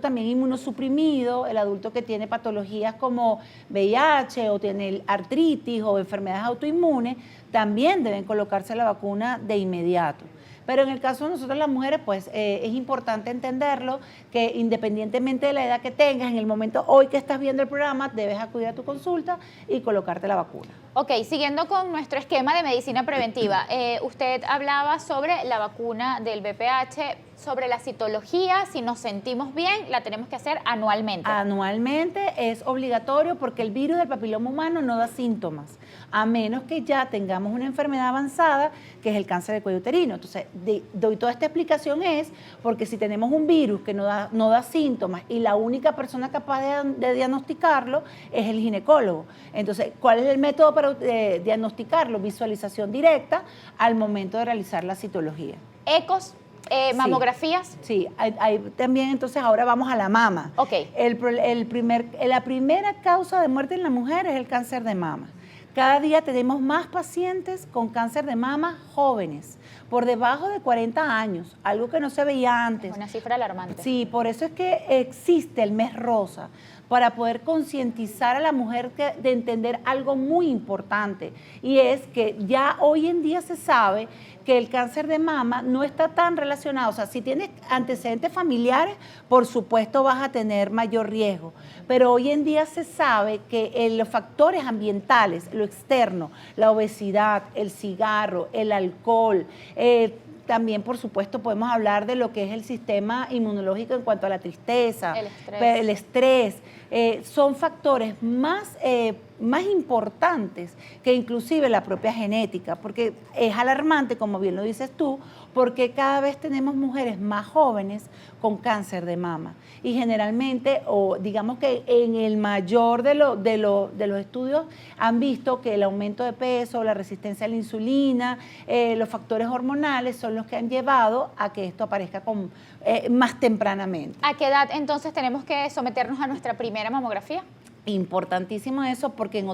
también inmunosuprimido, el adulto que tiene patologías como VIH o tiene artritis o enfermedades autoinmunes, también deben colocarse la vacuna de inmediato. Pero en el caso de nosotros las mujeres, pues es importante entenderlo, que independientemente de la edad que tengas, en el momento hoy que estás viendo el programa, debes acudir a tu consulta y colocarte la vacuna. Ok, siguiendo con nuestro esquema de medicina preventiva, usted hablaba sobre la vacuna del VPH, sobre la citología, si nos sentimos bien, la tenemos que hacer anualmente. Anualmente es obligatorio porque el virus del papiloma humano no da síntomas, a menos que ya tengamos una enfermedad avanzada, que es el cáncer de cuello uterino. Entonces, doy toda esta explicación es porque si tenemos un virus que no da síntomas y la única persona capaz de diagnosticarlo es el ginecólogo. Entonces, ¿cuál es el método para diagnosticarlo? Visualización directa al momento de realizar la citología. Ecos. ¿Mamografías? Sí, hay también, entonces ahora vamos a la mama. Ok. La primera causa de muerte en la mujer es el cáncer de mama. Cada día tenemos más pacientes con cáncer de mama jóvenes, por debajo de 40 años, algo que no se veía antes. Es una cifra alarmante. Sí, por eso es que existe el mes rosa, para poder concientizar a la mujer de entender algo muy importante, y es que ya hoy en día se sabe que el cáncer de mama no está tan relacionado. O sea, si tienes antecedentes familiares, por supuesto vas a tener mayor riesgo. Pero hoy en día se sabe que los factores ambientales, lo externo, la obesidad, el cigarro, el alcohol, también, por supuesto, podemos hablar de lo que es el sistema inmunológico en cuanto a la tristeza, el estrés. Son factores más importantes que inclusive la propia genética, porque es alarmante, como bien lo dices tú, porque cada vez tenemos mujeres más jóvenes con cáncer de mama. Y generalmente, o digamos que en el mayor de los estudios, han visto que el aumento de peso, la resistencia a la insulina, los factores hormonales son los que han llevado a que esto aparezca más tempranamente. ¿A qué edad entonces tenemos que someternos a nuestra primera mamografía? Importantísimo eso, porque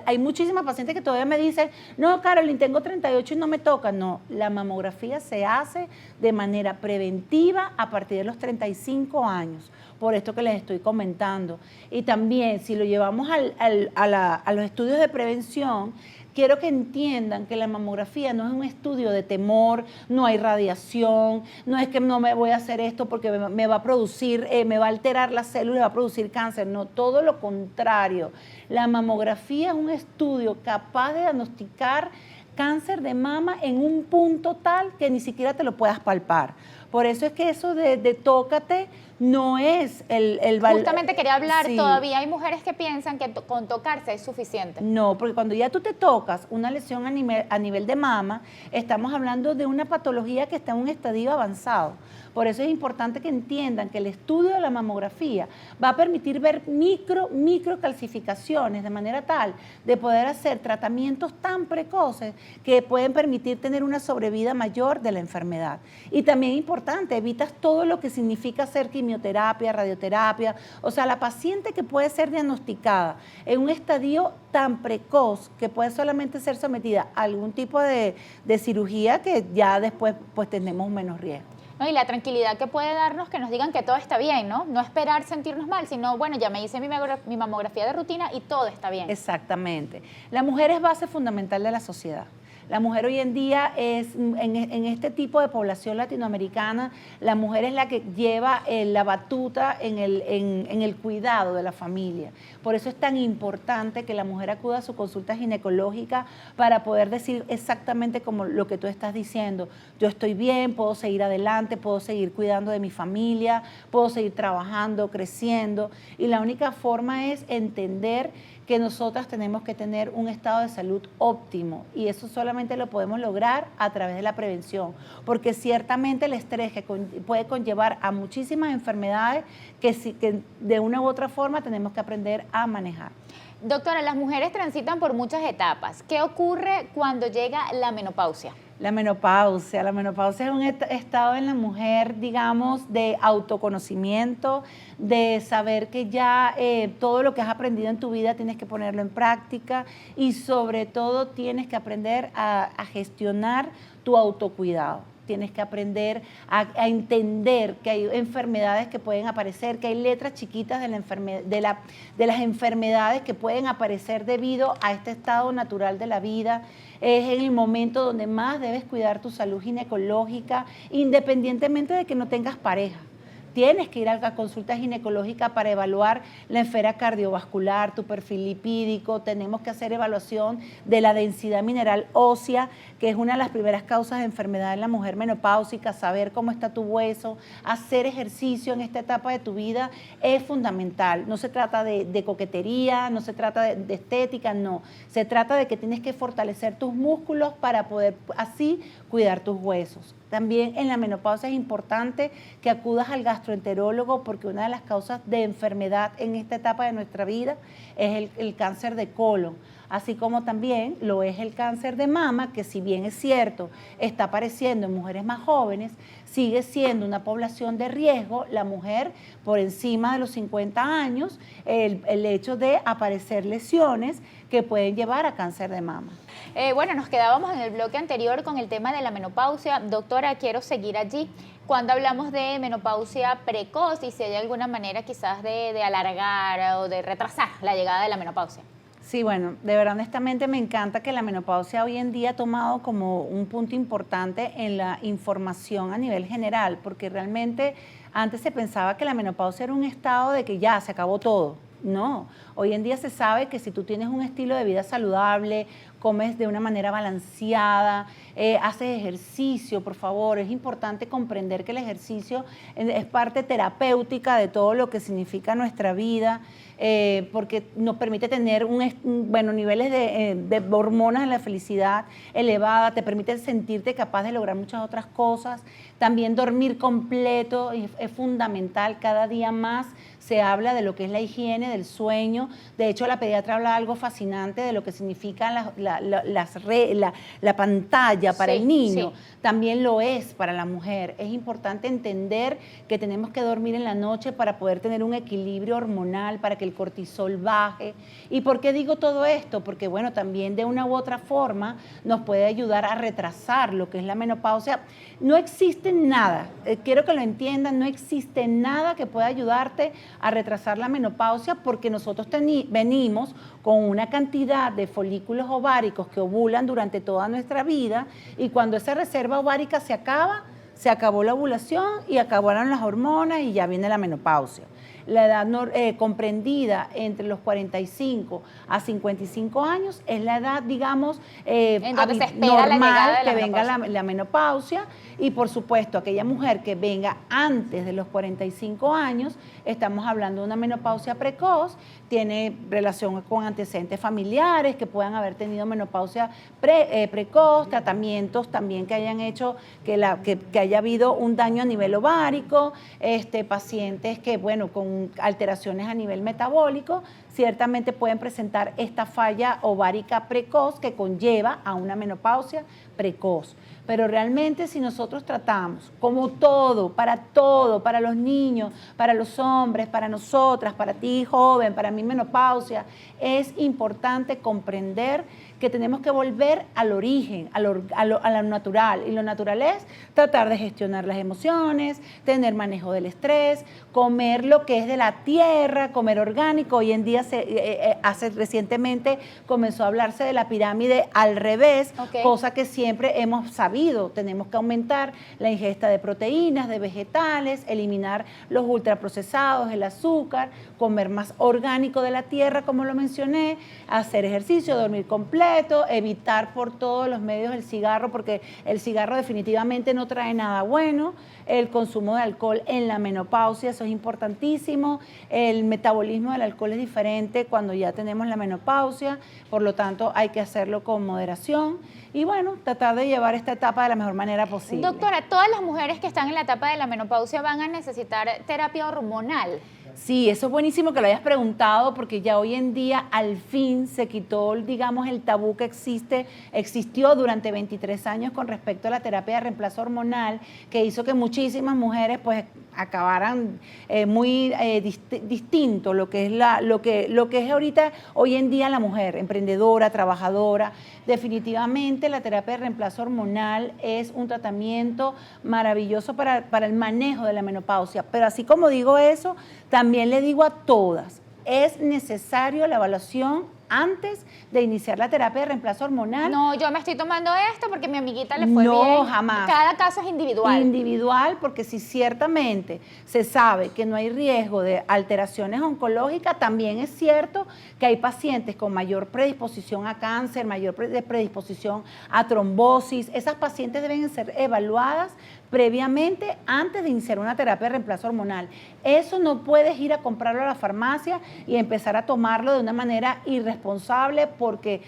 hay muchísimas pacientes que todavía me dicen, no, Carolyn, tengo 38 y no me toca. No, la mamografía se hace de manera preventiva a partir de los 35 años, por esto que les estoy comentando. Y también, si lo llevamos a los estudios de prevención, quiero que entiendan que la mamografía no es un estudio de temor, no hay radiación, no es que no me voy a hacer esto porque me va a producir, me va a alterar las células, va a producir cáncer. No, todo lo contrario. La mamografía es un estudio capaz de diagnosticar cáncer de mama en un punto tal que ni siquiera te lo puedas palpar. Por eso es que eso de tócate no es el valor. Justamente quería hablar, sí. Todavía hay mujeres que piensan que con tocarse es suficiente. No, porque cuando ya tú te tocas una lesión a nivel de mama, estamos hablando de una patología que está en un estadio avanzado. Por eso es importante que entiendan que el estudio de la mamografía va a permitir ver microcalcificaciones de manera tal de poder hacer tratamientos tan precoces que pueden permitir tener una sobrevida mayor de la enfermedad. Y también importante, evitas todo lo que significa hacer quimioterapia, radioterapia. O sea, la paciente que puede ser diagnosticada en un estadio tan precoz que puede solamente ser sometida a algún tipo de cirugía que ya después pues tenemos menos riesgo. ¿No? Y la tranquilidad que puede darnos que nos digan que todo está bien, ¿no? No esperar sentirnos mal, sino, bueno, ya me hice mi mamografía de rutina y todo está bien. Exactamente. La mujer es base fundamental de la sociedad. La mujer hoy en día es, en este tipo de población latinoamericana, la mujer es la que lleva la batuta en el cuidado de la familia. Por eso es tan importante que la mujer acuda a su consulta ginecológica para poder decir exactamente como lo que tú estás diciendo. Yo estoy bien, puedo seguir adelante, puedo seguir cuidando de mi familia, puedo seguir trabajando, creciendo. Y la única forma es entender que nosotras tenemos que tener un estado de salud óptimo y eso solamente lo podemos lograr a través de la prevención, porque ciertamente el estrés que puede conllevar a muchísimas enfermedades que de una u otra forma tenemos que aprender a manejar. Doctora, las mujeres transitan por muchas etapas. ¿Qué ocurre cuando llega la menopausia? La menopausia es un estado en la mujer, digamos, de autoconocimiento, de saber que ya todo lo que has aprendido en tu vida tienes que ponerlo en práctica y sobre todo tienes que aprender a gestionar tu autocuidado. Tienes que aprender a entender que hay enfermedades que pueden aparecer, que hay letras chiquitas de las enfermedades que pueden aparecer debido a este estado natural de la vida. Es en el momento donde más debes cuidar tu salud ginecológica, independientemente de que no tengas pareja. Tienes que ir a la consulta ginecológica para evaluar la esfera cardiovascular, tu perfil lipídico. Tenemos que hacer evaluación de la densidad mineral ósea, que es una de las primeras causas de enfermedad en la mujer menopáusica. Saber cómo está tu hueso, hacer ejercicio en esta etapa de tu vida es fundamental. No se trata de coquetería, no se trata de estética, no. Se trata de que tienes que fortalecer tus músculos para poder así cuidar tus huesos. También en la menopausia es importante que acudas al gastroenterólogo porque una de las causas de enfermedad en esta etapa de nuestra vida es el cáncer de colon, así como también lo es el cáncer de mama, que si bien es cierto, está apareciendo en mujeres más jóvenes, sigue siendo una población de riesgo, la mujer por encima de los 50 años, el hecho de aparecer lesiones que pueden llevar a cáncer de mama. Bueno, nos quedábamos en el bloque anterior con el tema de la menopausia. Doctora, quiero seguir allí. Cuando hablamos de menopausia precoz y si hay alguna manera quizás de alargar o de retrasar la llegada de la menopausia. Sí, bueno, de verdad, honestamente me encanta que la menopausia hoy en día ha tomado como un punto importante en la información a nivel general, porque realmente antes se pensaba que la menopausia era un estado de que ya se acabó todo. No, hoy en día se sabe que si tú tienes un estilo de vida saludable, comes de una manera balanceada, haces ejercicio, por favor, es importante comprender que el ejercicio es parte terapéutica de todo lo que significa nuestra vida, porque nos permite tener niveles de hormonas de la felicidad elevada, te permite sentirte capaz de lograr muchas otras cosas. También dormir completo es fundamental, cada día más se habla de lo que es la higiene del sueño. De hecho, la pediatra habla algo fascinante de lo que significa la pantalla para el niño. Sí. También lo es para la mujer. Es importante entender que tenemos que dormir en la noche para poder tener un equilibrio hormonal, para que el cortisol baje. ¿Y por qué digo todo esto? Porque, bueno, también de una u otra forma nos puede ayudar a retrasar lo que es la menopausia. No existe nada, quiero que lo entiendan, no existe nada que pueda ayudarte a retrasar la menopausia, porque nosotros venimos con una cantidad de folículos ováricos que ovulan durante toda nuestra vida, y cuando esa reserva ovárica se acaba, se acabó la ovulación y acabaron las hormonas y ya viene la menopausia. La edad comprendida entre los 45 a 55 años es la edad, digamos, normal que venga la menopausia, y por supuesto aquella mujer que venga antes de los 45 años, estamos hablando de una menopausia precoz, tiene relación con antecedentes familiares que puedan haber tenido menopausia precoz, tratamientos también que hayan hecho que haya habido un daño a nivel ovárico, pacientes que, bueno, con alteraciones a nivel metabólico, ciertamente pueden presentar esta falla ovárica precoz que conlleva a una menopausia precoz. Pero realmente si nosotros tratamos como todo, para los niños, para los hombres, para nosotras, para ti joven, para mí menopausia, es importante comprender que tenemos que volver al origen, a lo natural. Y lo natural es tratar de gestionar las emociones, tener manejo del estrés, comer lo que es de la tierra, comer orgánico. Hoy en día, recientemente comenzó a hablarse de la pirámide al revés, cosa que siempre hemos sabido. Tenemos que aumentar la ingesta de proteínas, de vegetales, eliminar los ultraprocesados, el azúcar, comer más orgánico de la tierra, como lo mencioné, hacer ejercicio, dormir completo, evitar por todos los medios el cigarro, porque el cigarro definitivamente no trae nada bueno, el consumo de alcohol en la menopausia, eso es importantísimo, el metabolismo del alcohol es diferente cuando ya tenemos la menopausia, por lo tanto hay que hacerlo con moderación y, bueno, tratar de llevar esta etapa de la mejor manera posible. Doctora, ¿todas las mujeres que están en la etapa de la menopausia van a necesitar terapia hormonal? Sí, eso es buenísimo que lo hayas preguntado, porque ya hoy en día al fin se quitó, digamos, el tabú que existió durante 23 años con respecto a la terapia de reemplazo hormonal, que hizo que muchísimas mujeres pues acabaran muy distinto lo que es ahorita hoy en día la mujer emprendedora, trabajadora. Definitivamente la terapia de reemplazo hormonal es un tratamiento maravilloso para el manejo de la menopausia, pero así como digo eso, también le digo a todas, es necesario la evaluación antes de iniciar la terapia de reemplazo hormonal. No, yo me estoy tomando esto porque a mi amiguita le fue bien. No, jamás. Cada caso es individual. Individual, porque si ciertamente se sabe que no hay riesgo de alteraciones oncológicas, también es cierto que hay pacientes con mayor predisposición a cáncer, mayor predisposición a trombosis. Esas pacientes deben ser evaluadas previamente antes de iniciar una terapia de reemplazo hormonal. Eso no puedes ir a comprarlo a la farmacia y empezar a tomarlo de una manera irresponsable, porque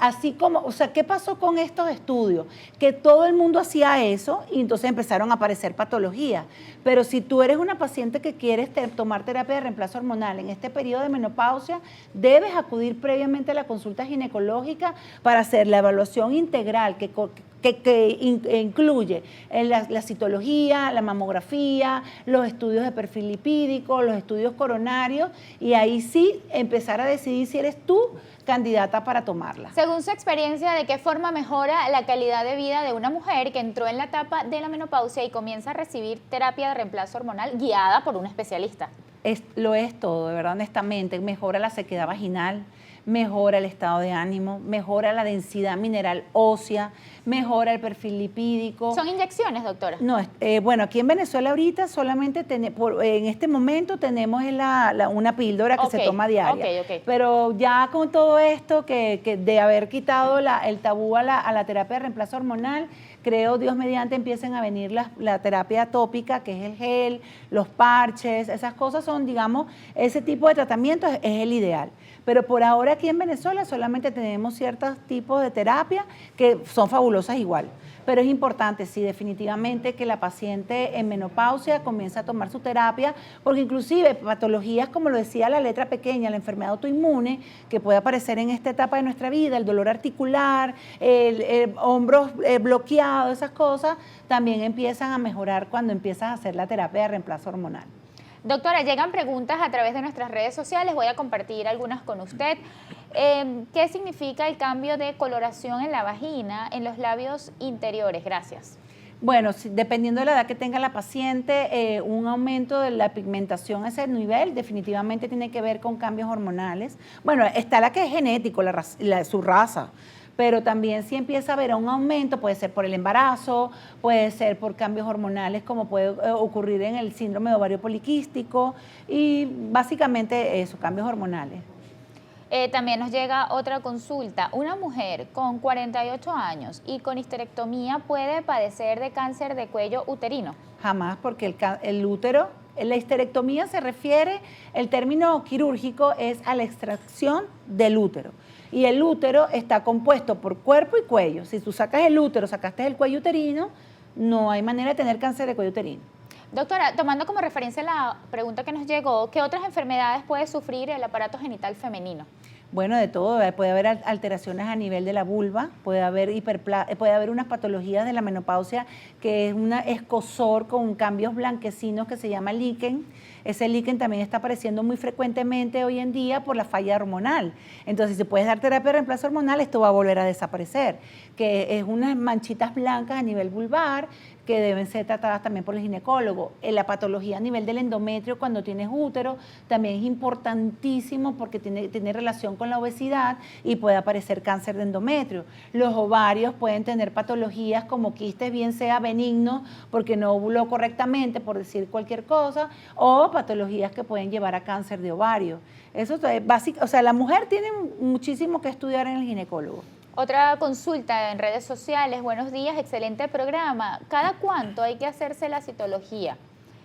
así como, o sea, ¿qué pasó con estos estudios? Que todo el mundo hacía eso y entonces empezaron a aparecer patologías. Pero si tú eres una paciente que quieres tomar terapia de reemplazo hormonal en este periodo de menopausia, debes acudir previamente a la consulta ginecológica para hacer la evaluación integral que incluye la citología, la mamografía, los estudios de perfil lipídico, los estudios coronarios, y ahí sí empezar a decidir si eres tú candidata para tomarla. Según su experiencia, ¿de qué forma mejora la calidad de vida de una mujer que entró en la etapa de la menopausia y comienza a recibir terapia de reemplazo hormonal guiada por un especialista? Lo es todo, de verdad, honestamente. Mejora la sequedad vaginal, mejora el estado de ánimo, mejora la densidad mineral ósea, mejora el perfil lipídico. ¿Son inyecciones, doctora? No, bueno, aquí en Venezuela ahorita solamente en este momento tenemos una píldora que se toma diaria. Pero ya con todo esto que de haber quitado el tabú a la terapia de reemplazo hormonal, creo, Dios mediante, empiecen a venir la terapia tópica, que es el gel, los parches, esas cosas son, digamos, ese tipo de tratamiento es el ideal. Pero por ahora aquí en Venezuela solamente tenemos ciertos tipos de terapia que son fabulosas igual. Pero es importante, sí, definitivamente que la paciente en menopausia comience a tomar su terapia, porque inclusive patologías, como lo decía la letra pequeña, la enfermedad autoinmune, que puede aparecer en esta etapa de nuestra vida, el dolor articular, hombros bloqueados, esas cosas, también empiezan a mejorar cuando empiezas a hacer la terapia de reemplazo hormonal. Doctora, llegan preguntas a través de nuestras redes sociales, voy a compartir algunas con usted. ¿Qué significa el cambio de coloración en la vagina, en los labios interiores? Gracias. Bueno, dependiendo de la edad que tenga la paciente, un aumento de la pigmentación a ese nivel definitivamente tiene que ver con cambios hormonales. Bueno, está la que es genético, su raza. Pero también si empieza a haber un aumento, puede ser por el embarazo, puede ser por cambios hormonales como puede ocurrir en el síndrome de ovario poliquístico y básicamente eso, cambios hormonales. También nos llega otra consulta. Una mujer con 48 años y con histerectomía puede padecer de cáncer de cuello uterino. Jamás, porque el útero, la histerectomía se refiere, el término quirúrgico es a la extracción del útero. Y el útero está compuesto por cuerpo y cuello. Si tú sacas el útero, sacaste el cuello uterino, no hay manera de tener cáncer de cuello uterino. Doctora, tomando como referencia la pregunta que nos llegó, ¿qué otras enfermedades puede sufrir el aparato genital femenino? Bueno, de todo, puede haber alteraciones a nivel de la vulva, puede haber unas patologías de la menopausia que es un escozor con cambios blanquecinos que se llama líquen. Ese líquen también está apareciendo muy frecuentemente hoy en día por la falla hormonal. Entonces, si puedes dar terapia de reemplazo hormonal, esto va a volver a desaparecer, que es unas manchitas blancas a nivel vulvar que deben ser tratadas también por el ginecólogo. La patología a nivel del endometrio cuando tienes útero también es importantísimo porque tiene relación con la obesidad y puede aparecer cáncer de endometrio. Los ovarios pueden tener patologías como quistes, bien sea benigno porque no ovuló correctamente, por decir cualquier cosa, o patologías que pueden llevar a cáncer de ovario. Eso es básico, o sea, la mujer tiene muchísimo que estudiar en el ginecólogo. Otra consulta en redes sociales. Buenos días, excelente programa. ¿Cada cuánto hay que hacerse la citología?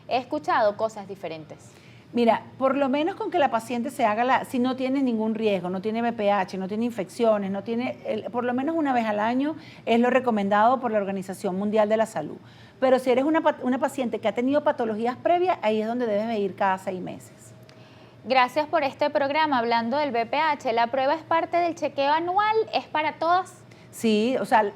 He escuchado cosas diferentes. Mira, por lo menos con que la paciente se haga si no tiene ningún riesgo, no tiene BPH, no tiene infecciones, no tiene, por lo menos una vez al año es lo recomendado por la Organización Mundial de la Salud. Pero si eres una paciente que ha tenido patologías previas, ahí es donde debes de ir cada 6 meses. Gracias por este programa. Hablando del BPH, ¿la prueba es parte del chequeo anual? ¿Es para todas? Sí, o sea,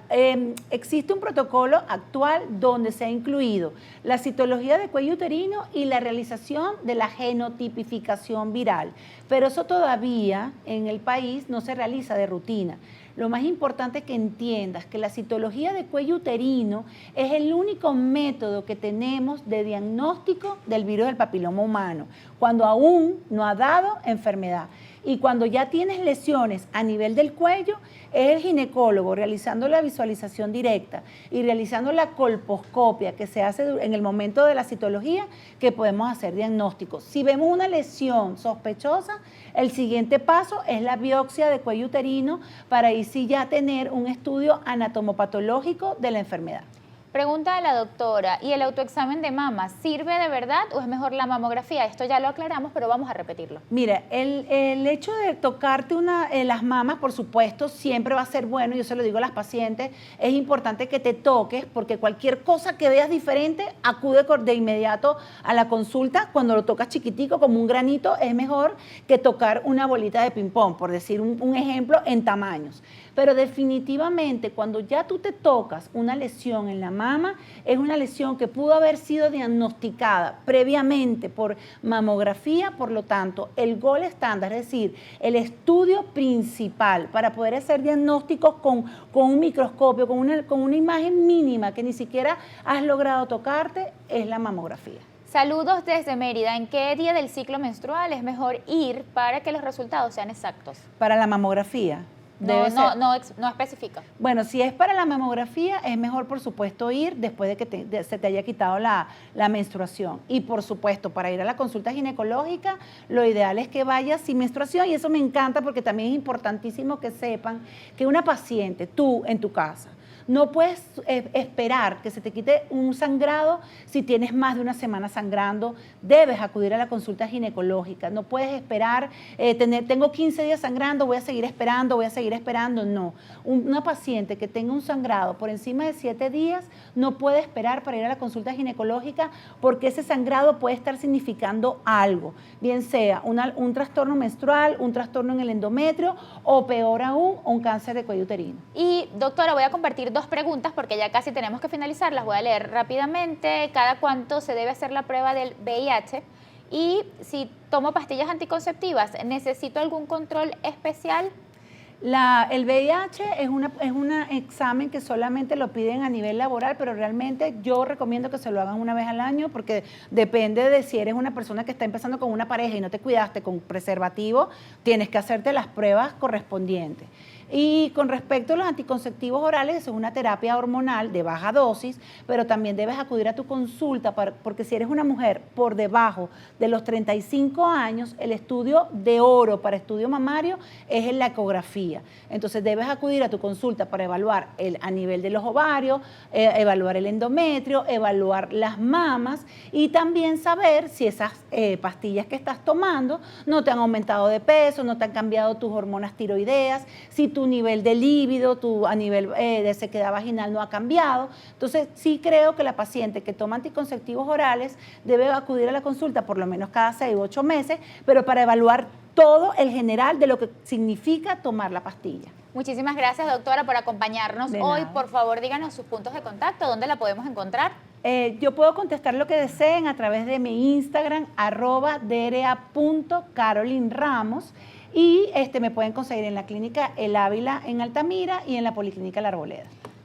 existe un protocolo actual donde se ha incluido la citología de cuello uterino y la realización de la genotipificación viral, pero eso todavía en el país no se realiza de rutina. Lo más importante es que entiendas que la citología de cuello uterino es el único método que tenemos de diagnóstico del virus del papiloma humano, cuando aún no ha dado enfermedad. Y cuando ya tienes lesiones a nivel del cuello, es el ginecólogo realizando la visualización directa y realizando la colposcopia que se hace en el momento de la citología que podemos hacer diagnóstico. Si vemos una lesión sospechosa, el siguiente paso es la biopsia de cuello uterino para ahí sí ya tener un estudio anatomopatológico de la enfermedad. Pregunta de la doctora, ¿y el autoexamen de mama sirve de verdad o es mejor la mamografía? Esto ya lo aclaramos, pero vamos a repetirlo. Mira, el hecho de tocarte las mamas, por supuesto, siempre va a ser bueno, yo se lo digo a las pacientes, es importante que te toques porque cualquier cosa que veas diferente, acude de inmediato a la consulta. Cuando lo tocas chiquitico, como un granito, es mejor que tocar una bolita de ping-pong, por decir un ejemplo, en tamaños. Pero definitivamente cuando ya tú te tocas una lesión en la mama, es una lesión que pudo haber sido diagnosticada previamente por mamografía, por lo tanto, el gold estándar, es decir, el estudio principal para poder hacer diagnósticos con un microscopio, con una imagen mínima que ni siquiera has logrado tocarte, es la mamografía. Saludos desde Mérida. ¿En qué día del ciclo menstrual es mejor ir para que los resultados sean exactos? Para la mamografía. No especifica. Bueno, si es para la mamografía, es mejor, por supuesto, ir después de que se te haya quitado la menstruación. Y, por supuesto, para ir a la consulta ginecológica, lo ideal es que vayas sin menstruación. Y eso me encanta porque también es importantísimo que sepan que una paciente, tú en tu casa, no puedes esperar que se te quite un sangrado si tienes más de una semana sangrando. Debes acudir a la consulta ginecológica. No puedes esperar, tengo 15 días sangrando, voy a seguir esperando. No. Una paciente que tenga un sangrado por encima de 7 días no puede esperar para ir a la consulta ginecológica porque ese sangrado puede estar significando algo, bien sea un trastorno menstrual, un trastorno en el endometrio o peor aún, un cáncer de cuello uterino. Y doctora, voy a compartir 2 preguntas porque ya casi tenemos que finalizar, las voy a leer rápidamente. ¿Cada cuánto se debe hacer la prueba del VIH? Y si tomo pastillas anticonceptivas, ¿necesito algún control especial? El VIH es un examen que solamente lo piden a nivel laboral, pero realmente yo recomiendo que se lo hagan una vez al año porque depende de si eres una persona que está empezando con una pareja y no te cuidaste con preservativo, tienes que hacerte las pruebas correspondientes. Y con respecto a los anticonceptivos orales, es una terapia hormonal de baja dosis, pero también debes acudir a tu consulta porque si eres una mujer por debajo de los 35 años, el estudio de oro para estudio mamario es en la ecografía. Entonces debes acudir a tu consulta para evaluar a nivel de los ovarios, evaluar el endometrio, evaluar las mamas y también saber si esas pastillas que estás tomando no te han aumentado de peso, no te han cambiado tus hormonas tiroideas, si tu nivel de líbido, a nivel de sequedad vaginal no ha cambiado. Entonces, sí creo que la paciente que toma anticonceptivos orales debe acudir a la consulta por lo menos cada 6 u 8 meses, pero para evaluar todo el general de lo que significa tomar la pastilla. Muchísimas gracias, doctora, por acompañarnos hoy. Por favor, díganos sus puntos de contacto, ¿dónde la podemos encontrar? Yo puedo contestar lo que deseen a través de mi Instagram, @dra.carolinramos. Y me pueden conseguir en la clínica El Ávila en Altamira y en la Policlínica La Arboleda.